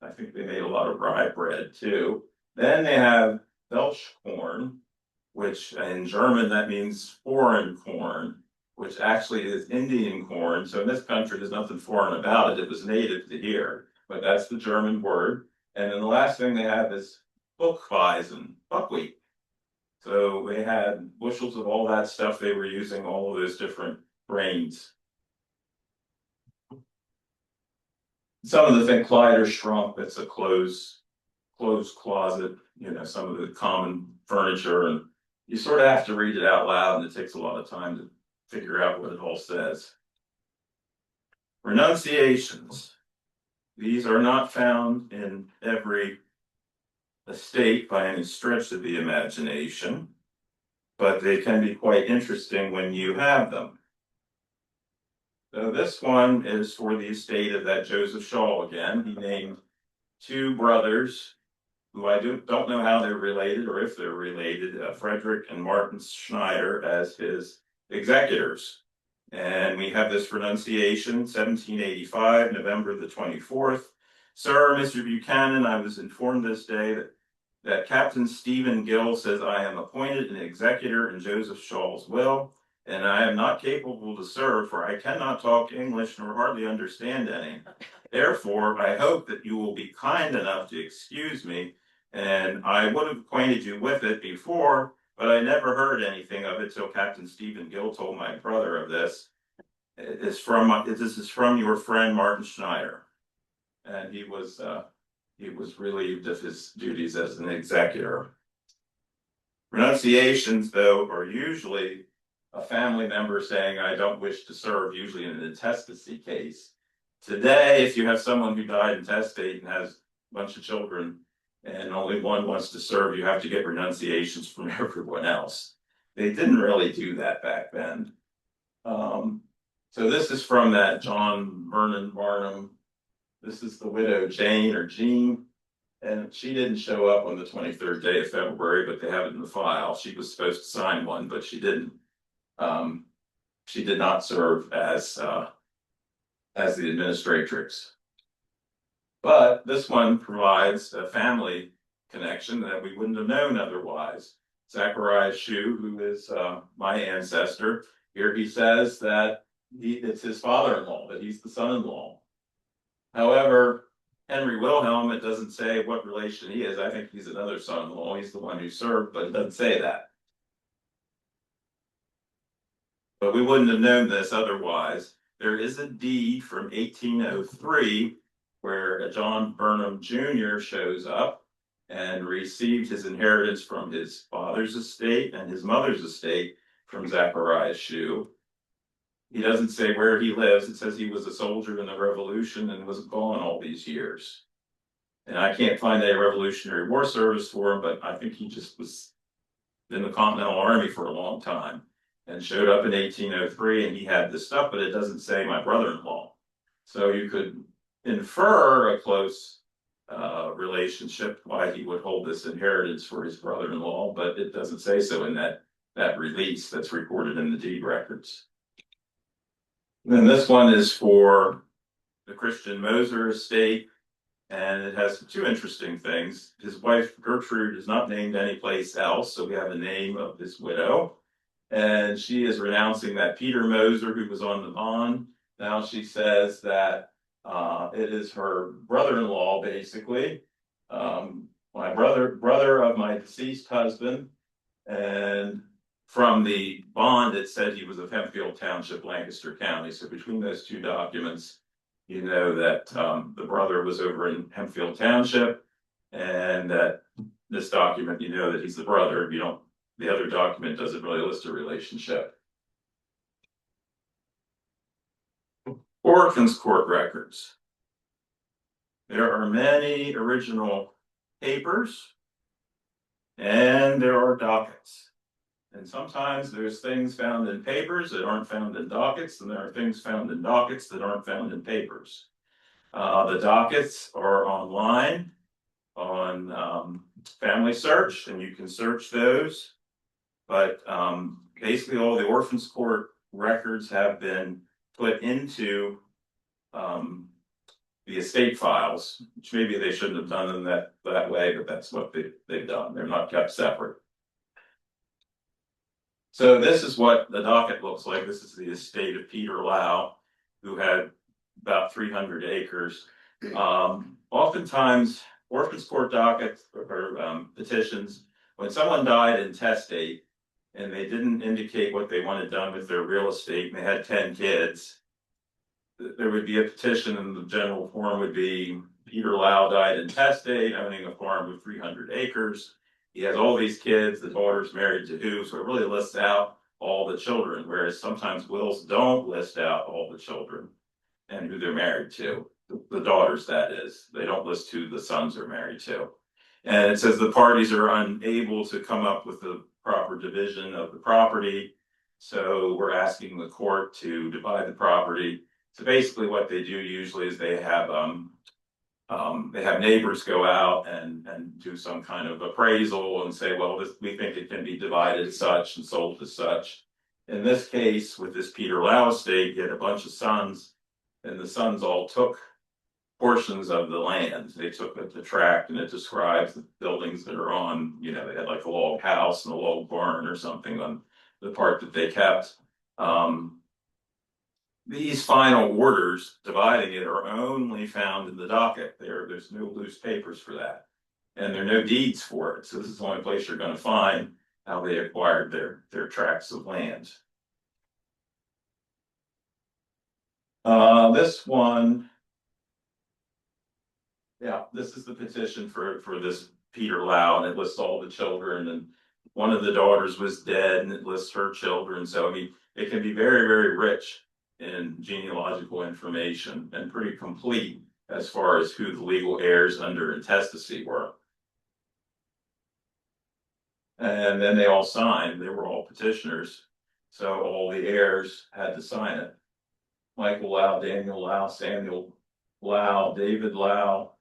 I think they made a lot of rye bread too. Then they have Welsh corn, which in German that means foreign corn, which actually is Indian corn. So in this country, there's nothing foreign about it. It was native to here, but that's the German word. And then the last thing they have is Buchweizen, buckwheat. So they had bushels of all that stuff. They were using all of those different grains. Some of the things, Kleider Schrank, that's a closed closet, some of the common furniture, and you sort of have to read it out loud, and it takes a lot of time to figure out what it all says. Renunciations. These are not found in every estate by any stretch of the imagination, but they can be quite interesting when you have them. So this one is for the estate of that Joseph Shaw again. He named two brothers who I don't know how they're related or if they're related, Frederick and Martin Schneider, as his executors. And we have this renunciation, 1785, November the 24th. Sir, Mr. Buchanan, I was informed this day that Captain Stephen Gill says I am appointed an executor in Joseph Shaw's will, and I am not capable to serve, for I cannot talk English nor hardly understand any. Therefore, I hope that you will be kind enough to excuse me, and I would have acquainted you with it before, but I never heard anything of it till Captain Stephen Gill told my brother of this. This is from your friend Martin Schneider, and he was relieved of his duties as an executor. Renunciations, though, are usually a family member saying, I don't wish to serve, usually in an intestacy case. Today, if you have someone who died intestate and has a bunch of children and only one wants to serve, you have to get renunciations from everyone else. They didn't really do that back then. So this is from that John Vernon Barnum. This is the widow Jane or Jean. And she didn't show up on the 23rd day of February, but they have it in the file. She was supposed to sign one, but she didn't. She did not serve as the administratrix. But this one provides a family connection that we wouldn't have known otherwise. Zacharias Shue, who is my ancestor, here he says that it's his father-in-law, that he's the son-in-law. However, Henry Wilhelm, it doesn't say what relation he is. I think he's another son-in-law. He's the one who served, but it doesn't say that. But we wouldn't have known this otherwise. There is a deed from 1803 where John Burnham Jr. shows up and received his inheritance from his father's estate and his mother's estate from Zacharias Shue. He doesn't say where he lives. It says he was a soldier in the Revolution and was gone all these years. And I can't find a Revolutionary War service for him, but I think he just was in the Continental Army for a long time and showed up in 1803 and he had this stuff, but it doesn't say my brother-in-law. So you could infer a close relationship why he would hold this inheritance for his brother-in-law, but it doesn't say so in that release that's recorded in the deed records. And then this one is for the Christian Moser estate, and it has two interesting things. His wife Gertrude is not named anyplace else, so we have a name of his widow, and she is renouncing that Peter Moser who was on the bond. Now she says that it is her brother-in-law, basically, my brother of my deceased husband, and from the bond, it said he was of Hempfield Township, Lancaster County. So between those two documents, you know that the brother was over in Hempfield Township, and that this document, you know that he's the brother. You don't. The other document doesn't really list a relationship. Orphans Court records. There are many original papers, and there are dockets. And sometimes there's things found in papers that aren't found in dockets, and there are things found in dockets that aren't found in papers. The dockets are online on Family Search, and you can search those. But basically all the Orphans Court records have been put into the estate files, which maybe they shouldn't have done them that way, but that's what they've done. They're not kept separate. So this is what the docket looks like. This is the estate of Peter Lau, who had about 300 acres. Oftentimes, Orphans Court dockets or petitions, when someone died intestate and they didn't indicate what they wanted done with their real estate, and they had 10 kids, there would be a petition, and the general form would be Peter Lau died intestate, owning a farm of 300 acres. He has all these kids, the daughter's married to who, so it really lists out all the children, whereas sometimes wills don't list out all the children and who they're married to, the daughters, that is. They don't list who the sons are married to. And it says the parties are unable to come up with the proper division of the property. So we're asking the court to divide the property. So basically what they do usually is they have neighbors go out and do some kind of appraisal and say, well, we think it can be divided as such and sold as such. In this case, with this Peter Lau estate, he had a bunch of sons, and the sons all took portions of the land. They took the tract, and it describes the buildings that are on, they had like a log house and a log barn or something on the part that they kept. These final orders dividing it are only found in the docket. There's no loose papers for that. And there are no deeds for it. So this is the only place you're going to find how they acquired their tracts of land. This one, this is the petition for this Peter Lau, and it lists all the children, and one of the daughters was dead, and it lists her children. So I mean, it can be very, very rich in genealogical information and pretty complete as far as who the legal heirs under intestacy were. And then they all signed, they were all petitioners. So all the heirs had to sign it. Michael Lau, Daniel Lau, Samuel Lau, David Lau,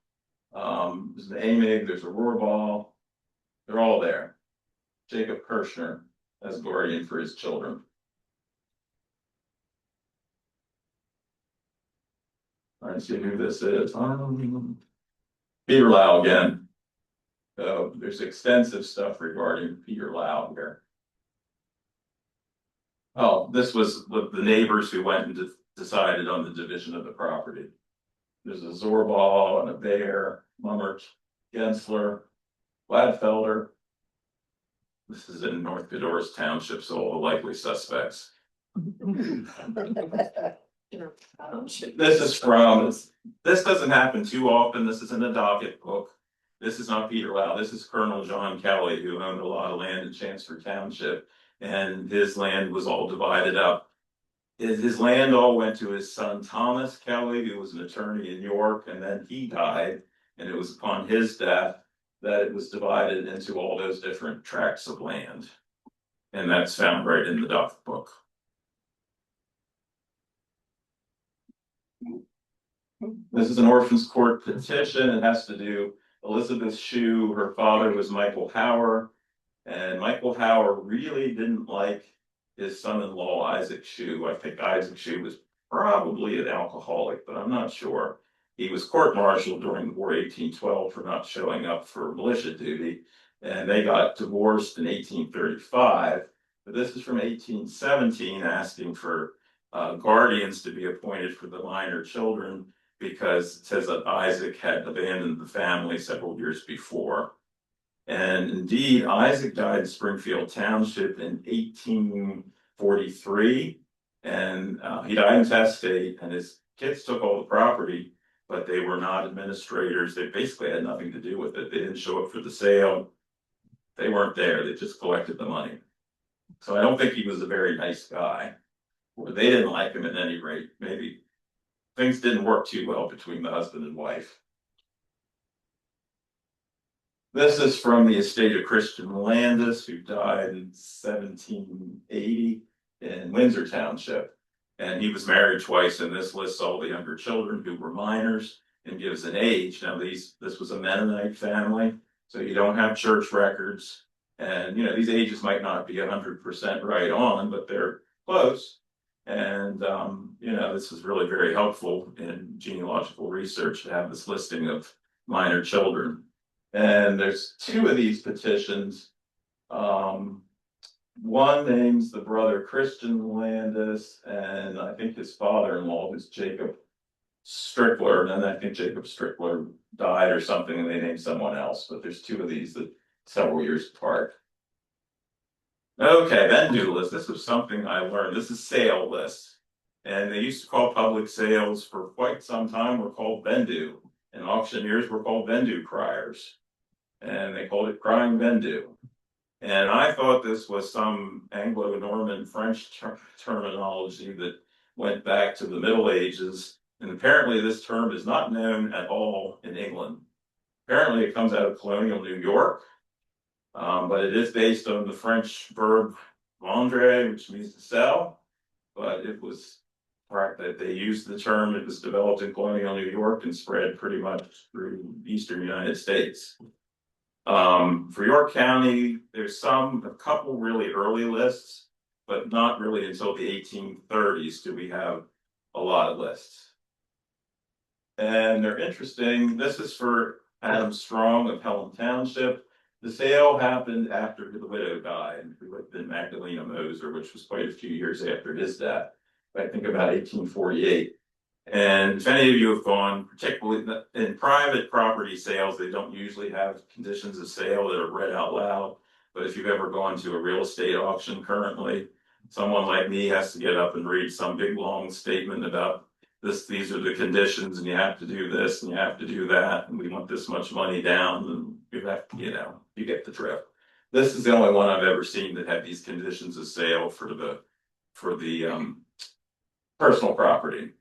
there's an Amig, there's a Rohrbal, they're all there. Jacob Kirshner as guardian for his children. Let's see who this is. Peter Lau again. So there's extensive stuff regarding Peter Lau here. Oh, this was with the neighbors who went and decided on the division of the property. There's a Zorbal and a Bear, Mummert, Gensler, Gladfelder. This is in North Pedorus Township, so all the likely suspects. This is from, this doesn't happen too often. This is in a docket book. This is not Peter Lau. This is Colonel John Kelly, who owned a lot of land in Chancellor Township, and his land was all divided up. His land all went to his son Thomas Kelly, who was an attorney in York, and then he died, and it was upon his death that it was divided into all those different tracts of land. And that's found right in the docket book. This is an orphans court petition. It has to do Elizabeth Shue. Her father was Michael Hauer, and Michael Hauer really didn't like his son-in-law Isaac Shue. I think Isaac Shue was probably an alcoholic, but I'm not sure. He was court-martialed during the War 1812 for not showing up for militia duty, and they got divorced in 1835. But this is from 1817, asking for guardians to be appointed for the minor children, because it says that Isaac had abandoned the family several years before. And indeed, Isaac died in Springfield Township in 1843, and he died intestate, and his kids took all the property, but they were not administrators. They basically had nothing to do with it. They didn't show up for the sale. They weren't there. They just collected the money. So I don't think he was a very nice guy, or they didn't like him at any rate. Maybe things didn't work too well between the husband and wife. This is from the estate of Christian Landis, who died in 1780 in Windsor Township. And he was married twice, and this lists all the younger children who were minors and gives an age. Now, this was a Mennonite family, so you don't have church records. And, these ages might not be 100% right on, but they're close. And, this is really very helpful in genealogical research to have this listing of minor children. And there's two of these petitions. One names the brother Christian Landis, and I think his father-in-law is Jacob Strickler. And then I think Jacob Strickler died or something, and they named someone else. But there's two of these that several years apart. Okay, vendor list. This was something I learned. This is sale list. And they used to call public sales for quite some time were called vendu. And auctioneers were called vendu criers. And they called it crying vendu. And I thought this was some Anglo-Norman French terminology that went back to the Middle Ages. And apparently this term is not known at all in England. Apparently it comes out of colonial New York. But it is based on the French verb vendre, which means to sell. But it was correct that they used the term. It was developed in colonial New York and spread pretty much through eastern United States. For York County, there's a couple really early lists, but not really until the 1830s do we have a lot of lists. And they're interesting. This is for Adam Strong of Pelham Township. The sale happened after the widow died, who had been Magdalena Moser, which was quite a few years after his death. I think about 1848. And if any of you have gone, particularly in private property sales, they don't usually have conditions of sale that are read out loud. But if you've ever gone to a real estate auction currently, someone like me has to get up and read some big long statement about these are the conditions, and you have to do this and you have to do that, and we want this much money down, and you have to, you get the drift. This is the only one I've ever seen that had these conditions of sale for the personal property.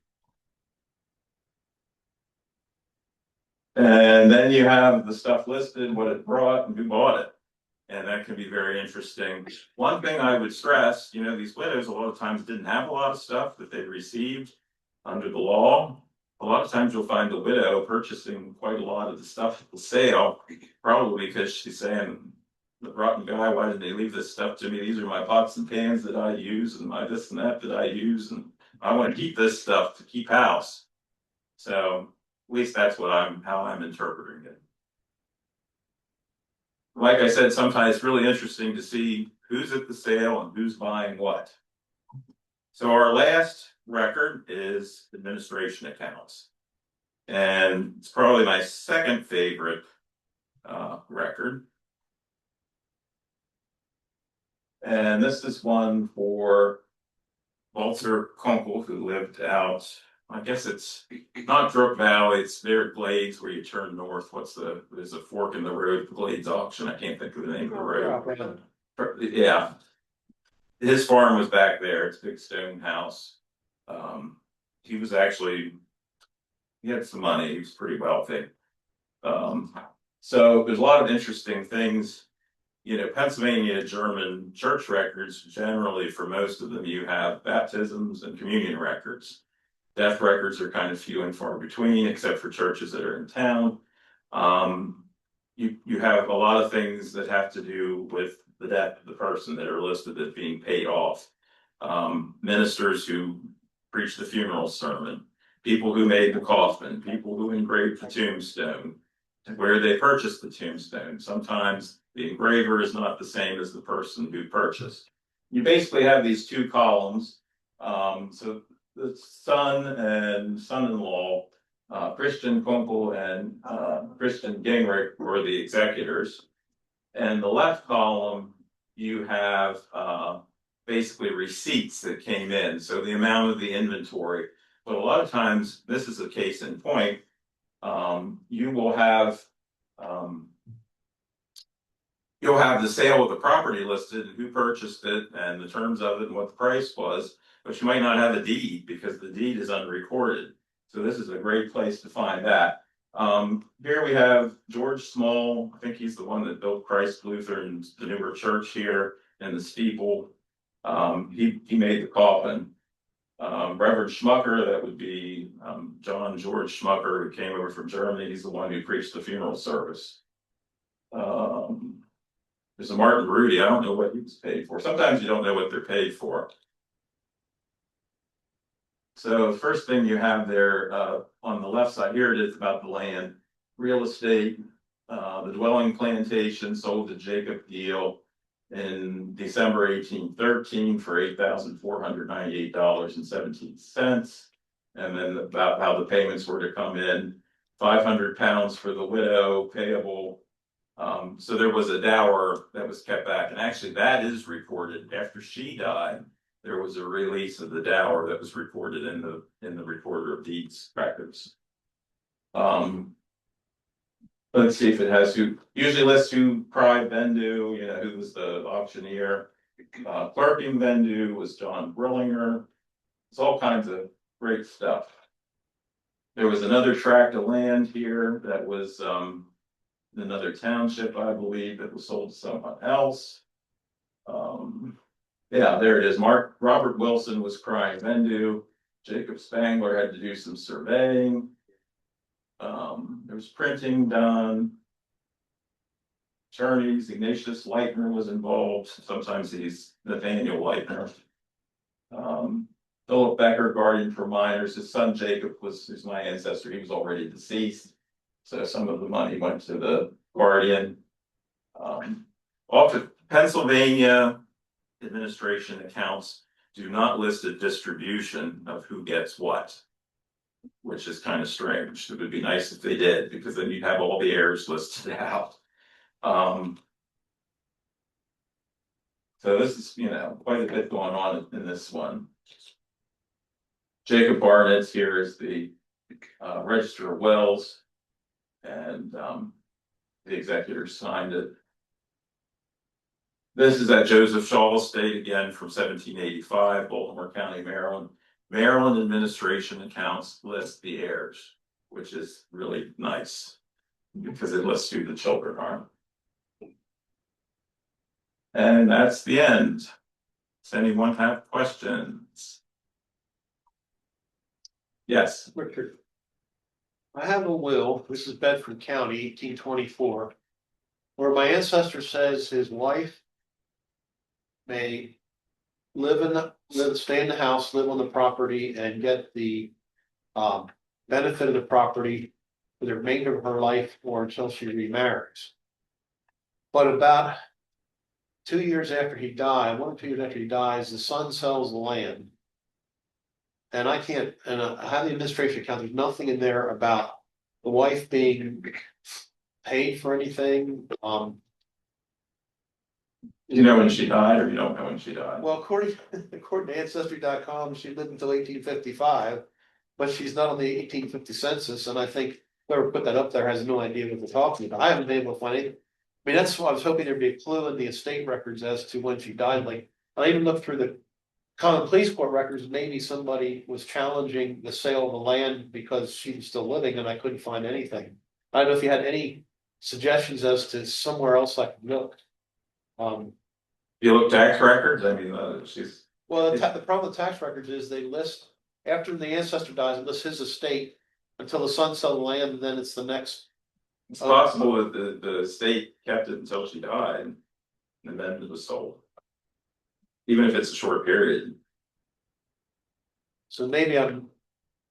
And then you have the stuff listed, what it brought, and who bought it. And that can be very interesting. One thing I would stress, these widows a lot of times didn't have a lot of stuff that they received under the law. A lot of times you'll find the widow purchasing quite a lot of the stuff at the sale, probably because she's saying, the rotten guy, why didn't they leave this stuff to me? These are my pots and pans that I use, and my this and that I use, and I want to keep this stuff to keep house. So at least that's how I'm interpreting it. Like I said, sometimes it's really interesting to see who's at the sale and who's buying what. So our last record is administration accounts. And it's probably my second favorite record. And this is one for Walter Konkel, who lived out, I guess it's not Brook Valley, it's there at Glades where you turn north. There's a fork in the road, Glades Auction. I can't think of the name of the road. Yeah. His farm was back there. It's a big stone house. He had some money. He was pretty wealthy. So there's a lot of interesting things. Pennsylvania German church records, generally for most of them, you have baptisms and communion records. Death records are kind of few and far between, except for churches that are in town. You have a lot of things that have to do with the death of the person that are listed as being paid off. Ministers who preached the funeral sermon, people who made the coffin, people who engraved the tombstone, where they purchased the tombstone. Sometimes the engraver is not the same as the person who purchased. You basically have these two columns. So the son and son-in-law, Christian Konkel and Christian Gingrich, were the executors. And the left column, you have basically receipts that came in, so the amount of the inventory. But a lot of times, this is a case in point, you will have you'll have the sale of the property listed and who purchased it and the terms of it and what the price was, but you might not have a deed because the deed is unrecorded. So this is a great place to find that. Here we have George Small. I think he's the one that built Christ Lutheran's, the newer church here, and the steeple. He made the coffin. Reverend Schmucker, that would be John George Schmucker, who came over from Germany. He's the one who preached the funeral service. There's a Martin Rudy. I don't know what he was paid for. Sometimes you don't know what they're paid for. So the first thing you have there on the left side, here it is about the land, real estate, the dwelling plantation sold to Jacob Deal in December 1813 for $8,498.17. And then about how the payments were to come in, £500 for the widow payable. So there was a dower that was kept back, and actually that is reported after she died. There was a release of the dower that was reported in the Recorder of Deeds records. Let's see if it has who. Usually lists who Pride Bendu, who was the auctioneer. Clerking Bendu was John Brillinger. It's all kinds of great stuff. There was another tract of land here that was in another township, I believe, that was sold to someone else. Yeah, there it is. Robert Wilson was crying Vendu. Jacob Spangler had to do some surveying. There was printing done. Attorneys, Ignatius Leitner was involved. Sometimes he's Nathaniel Leitner. Philip Becker, guardian for minors. His son Jacob is my ancestor. He was already deceased. So some of the money went to the guardian. Off of Pennsylvania administration accounts do not list a distribution of who gets what, which is kind of strange. It would be nice if they did, because then you'd have all the heirs listed out. So this is, quite a bit going on in this one. Jacob Barnett's here is the Register of Wills, and the executors signed it. This is at Joseph Shaw Estate again from 1785, Baltimore County, Maryland. Maryland administration accounts list the heirs, which is really nice because it lists who the children are. And that's the end. Does anyone have questions? Yes. Richard. I have a will, this is Bedford County, 1824, where my ancestor says his wife may stay in the house, live on the property, and get the benefit of the property for the remainder of her life or until she remarries. But about 2 years after he died, 1 or 2 years after he dies, the son sells the land. And I can't, and I have the administration account, there's nothing in there about the wife being paid for anything. Do you know when she died, or you don't know when she died? Well, according to Ancestry.com, she lived until 1855, but she's not on the 1850 census, and I think whoever put that up there has no idea what they're talking about. I haven't been able to find it. I mean, that's why I was hoping there'd be a clue in the estate records as to when she died. Like, I even looked through the common police court records, maybe somebody was challenging the sale of the land because she was still living, and I couldn't find anything. I don't know if you had any suggestions as to somewhere else I could look. You look tax records, I mean, she's. Well, the problem with tax records is they list, after the ancestor dies, it lists his estate until the son sells the land, and then it's the next. It's possible that the state kept it until she died, and then it was sold. Even if it's a short period. So maybe I'm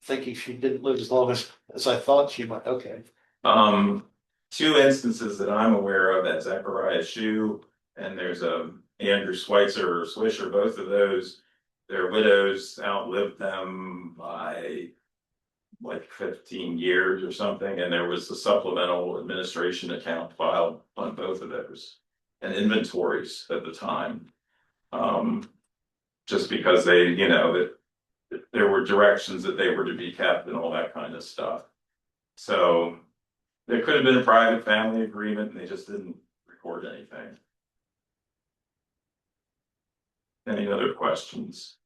thinking she didn't live as long as I thought she might, okay. 2 instances that I'm aware of at Zechariah Shoe, and there's Andrew Schweitzer or Swisher, both of those, their widows outlived them by like 15 years or something, and there was a supplemental administration account filed on both of those, and inventories at the time. Just because they, that there were directions that they were to be kept and all that kind of stuff. So there could have been a private family agreement and they just didn't record anything. Any other questions?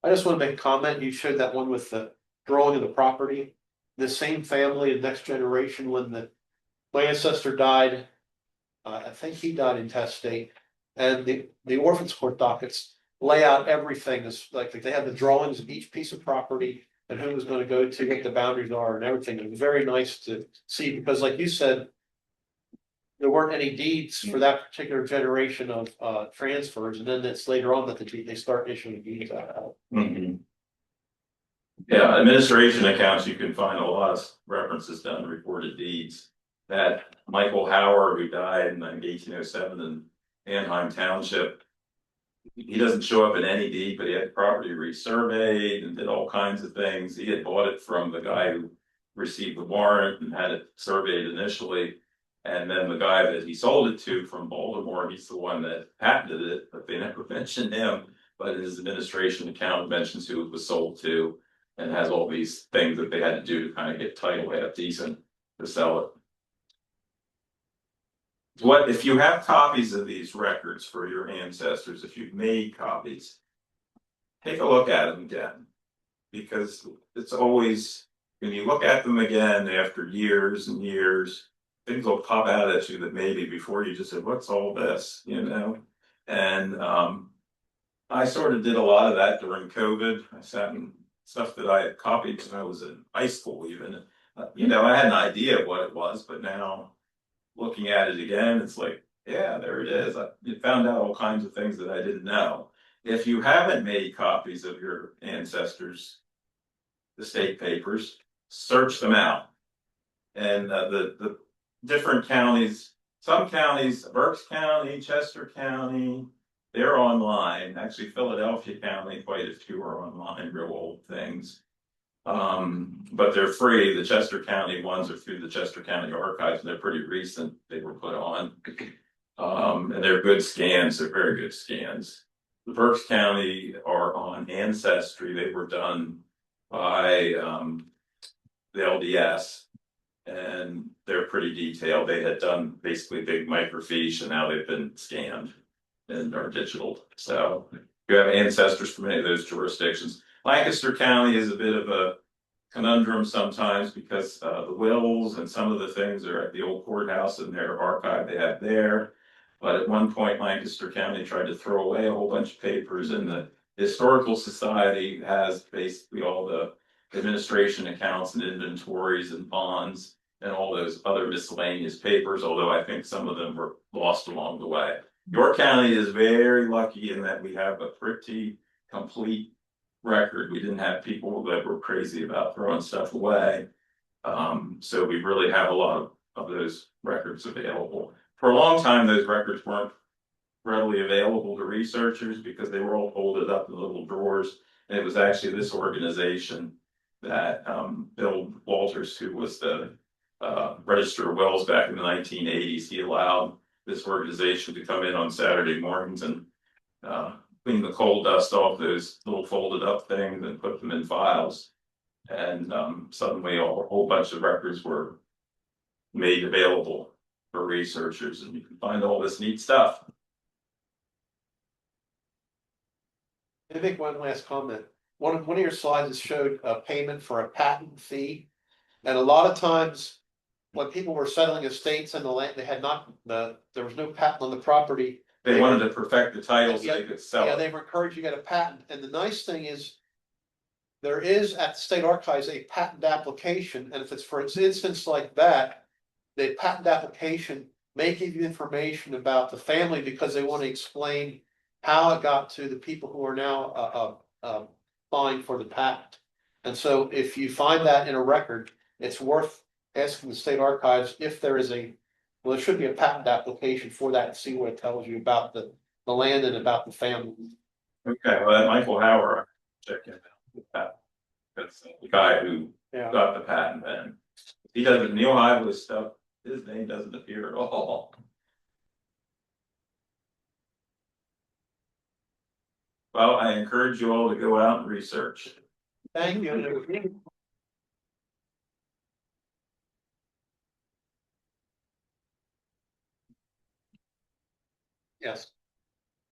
I just want to make a comment. You showed that one with the drawing of the property. The same family and next generation, when my ancestor died, I think he died intestate, and the orphans court dockets lay out everything. As like they had the drawings of each piece of property and who was going to go to, what the boundaries are, and everything. It was very nice to see because, like you said, there weren't any deeds for that particular generation of transfers, and then it's later on that they start issuing deeds out. Mm-hmm. Yeah, administration accounts, you can find a lot of references down to recorded deeds. That Michael Howard, who died in 1807 in Anaheim Township, he doesn't show up in any deed, but he had the property resurveyed and did all kinds of things. He had bought it from the guy who received the warrant and had it surveyed initially. And then the guy that he sold it to from Baltimore, he's the one that patented it, but they never mentioned him. But his administration account mentions who it was sold to and has all these things that they had to do to kind of get title half decent to sell it. What if you have copies of these records for your ancestors, if you've made copies, take a look at them again, because it's always when you look at them again after years and years, things will pop out at you that maybe before you just said, what's all this, you know? And I sort of did a lot of that during COVID. I sat in stuff that I had copied when I was in high school even. You know, I had an idea of what it was, but now looking at it again, it's like, yeah, there it is. I found out all kinds of things that I didn't know. If you haven't made copies of your ancestors' estate papers, search them out. And the different counties, some counties, Berks County, Chester County, they're online. Actually, Philadelphia County, quite a few are online, real old things. But they're free. The Chester County ones are through the Chester County Archives, and they're pretty recent. They were put on. And they're good scans, they're very good scans. The Berks County are on Ancestry. They were done by the LDS, and they're pretty detailed. They had done basically big microfiche, and now they've been scanned and are digital. So if you have ancestors from any of those jurisdictions. Lancaster County is a bit of a conundrum sometimes because the wills and some of the things are at the old courthouse in their archive they have there. But at one point, Lancaster County tried to throw away a whole bunch of papers, and the Historical Society has basically all the administration accounts and inventories and bonds and all those other miscellaneous papers, although I think some of them were lost along the way. York County is very lucky in that we have a pretty complete record. We didn't have people that were crazy about throwing stuff away. So we really have a lot of those records available. For a long time, those records weren't readily available to researchers because they were all folded up in little drawers. And it was actually this organization that Bill Walters, who was the Register of Wills back in the 1980s, he allowed this organization to come in on Saturday mornings and clean the coal dust off those little folded up things and put them in files. And suddenly a whole bunch of records were made available for researchers, and you can find all this neat stuff. Let me make one last comment. One of your slides showed a payment for a patent fee. And a lot of times when people were settling estates and the land, they had not, there was no patent on the property. They wanted to perfect the title so they could sell Yeah, it. they were encouraged you get a patent. And the nice thing is there is at the state archives a patent application. And if it's for an instance like that, the patent application may give you information about the family because they want to explain how it got to the people who are now applying for the patent. And so if you find that in a record, it's worth asking the state archives if there is well, there should be a patent application for that and see what it tells you about the land and about the family. Okay, well, that Michael Hauer, check him out. That's the guy who Yeah. got the patent then. He doesn't, Neil Hively stuff, his name doesn't appear at all. Well, I encourage you all to go out and research. Thank you. Yes.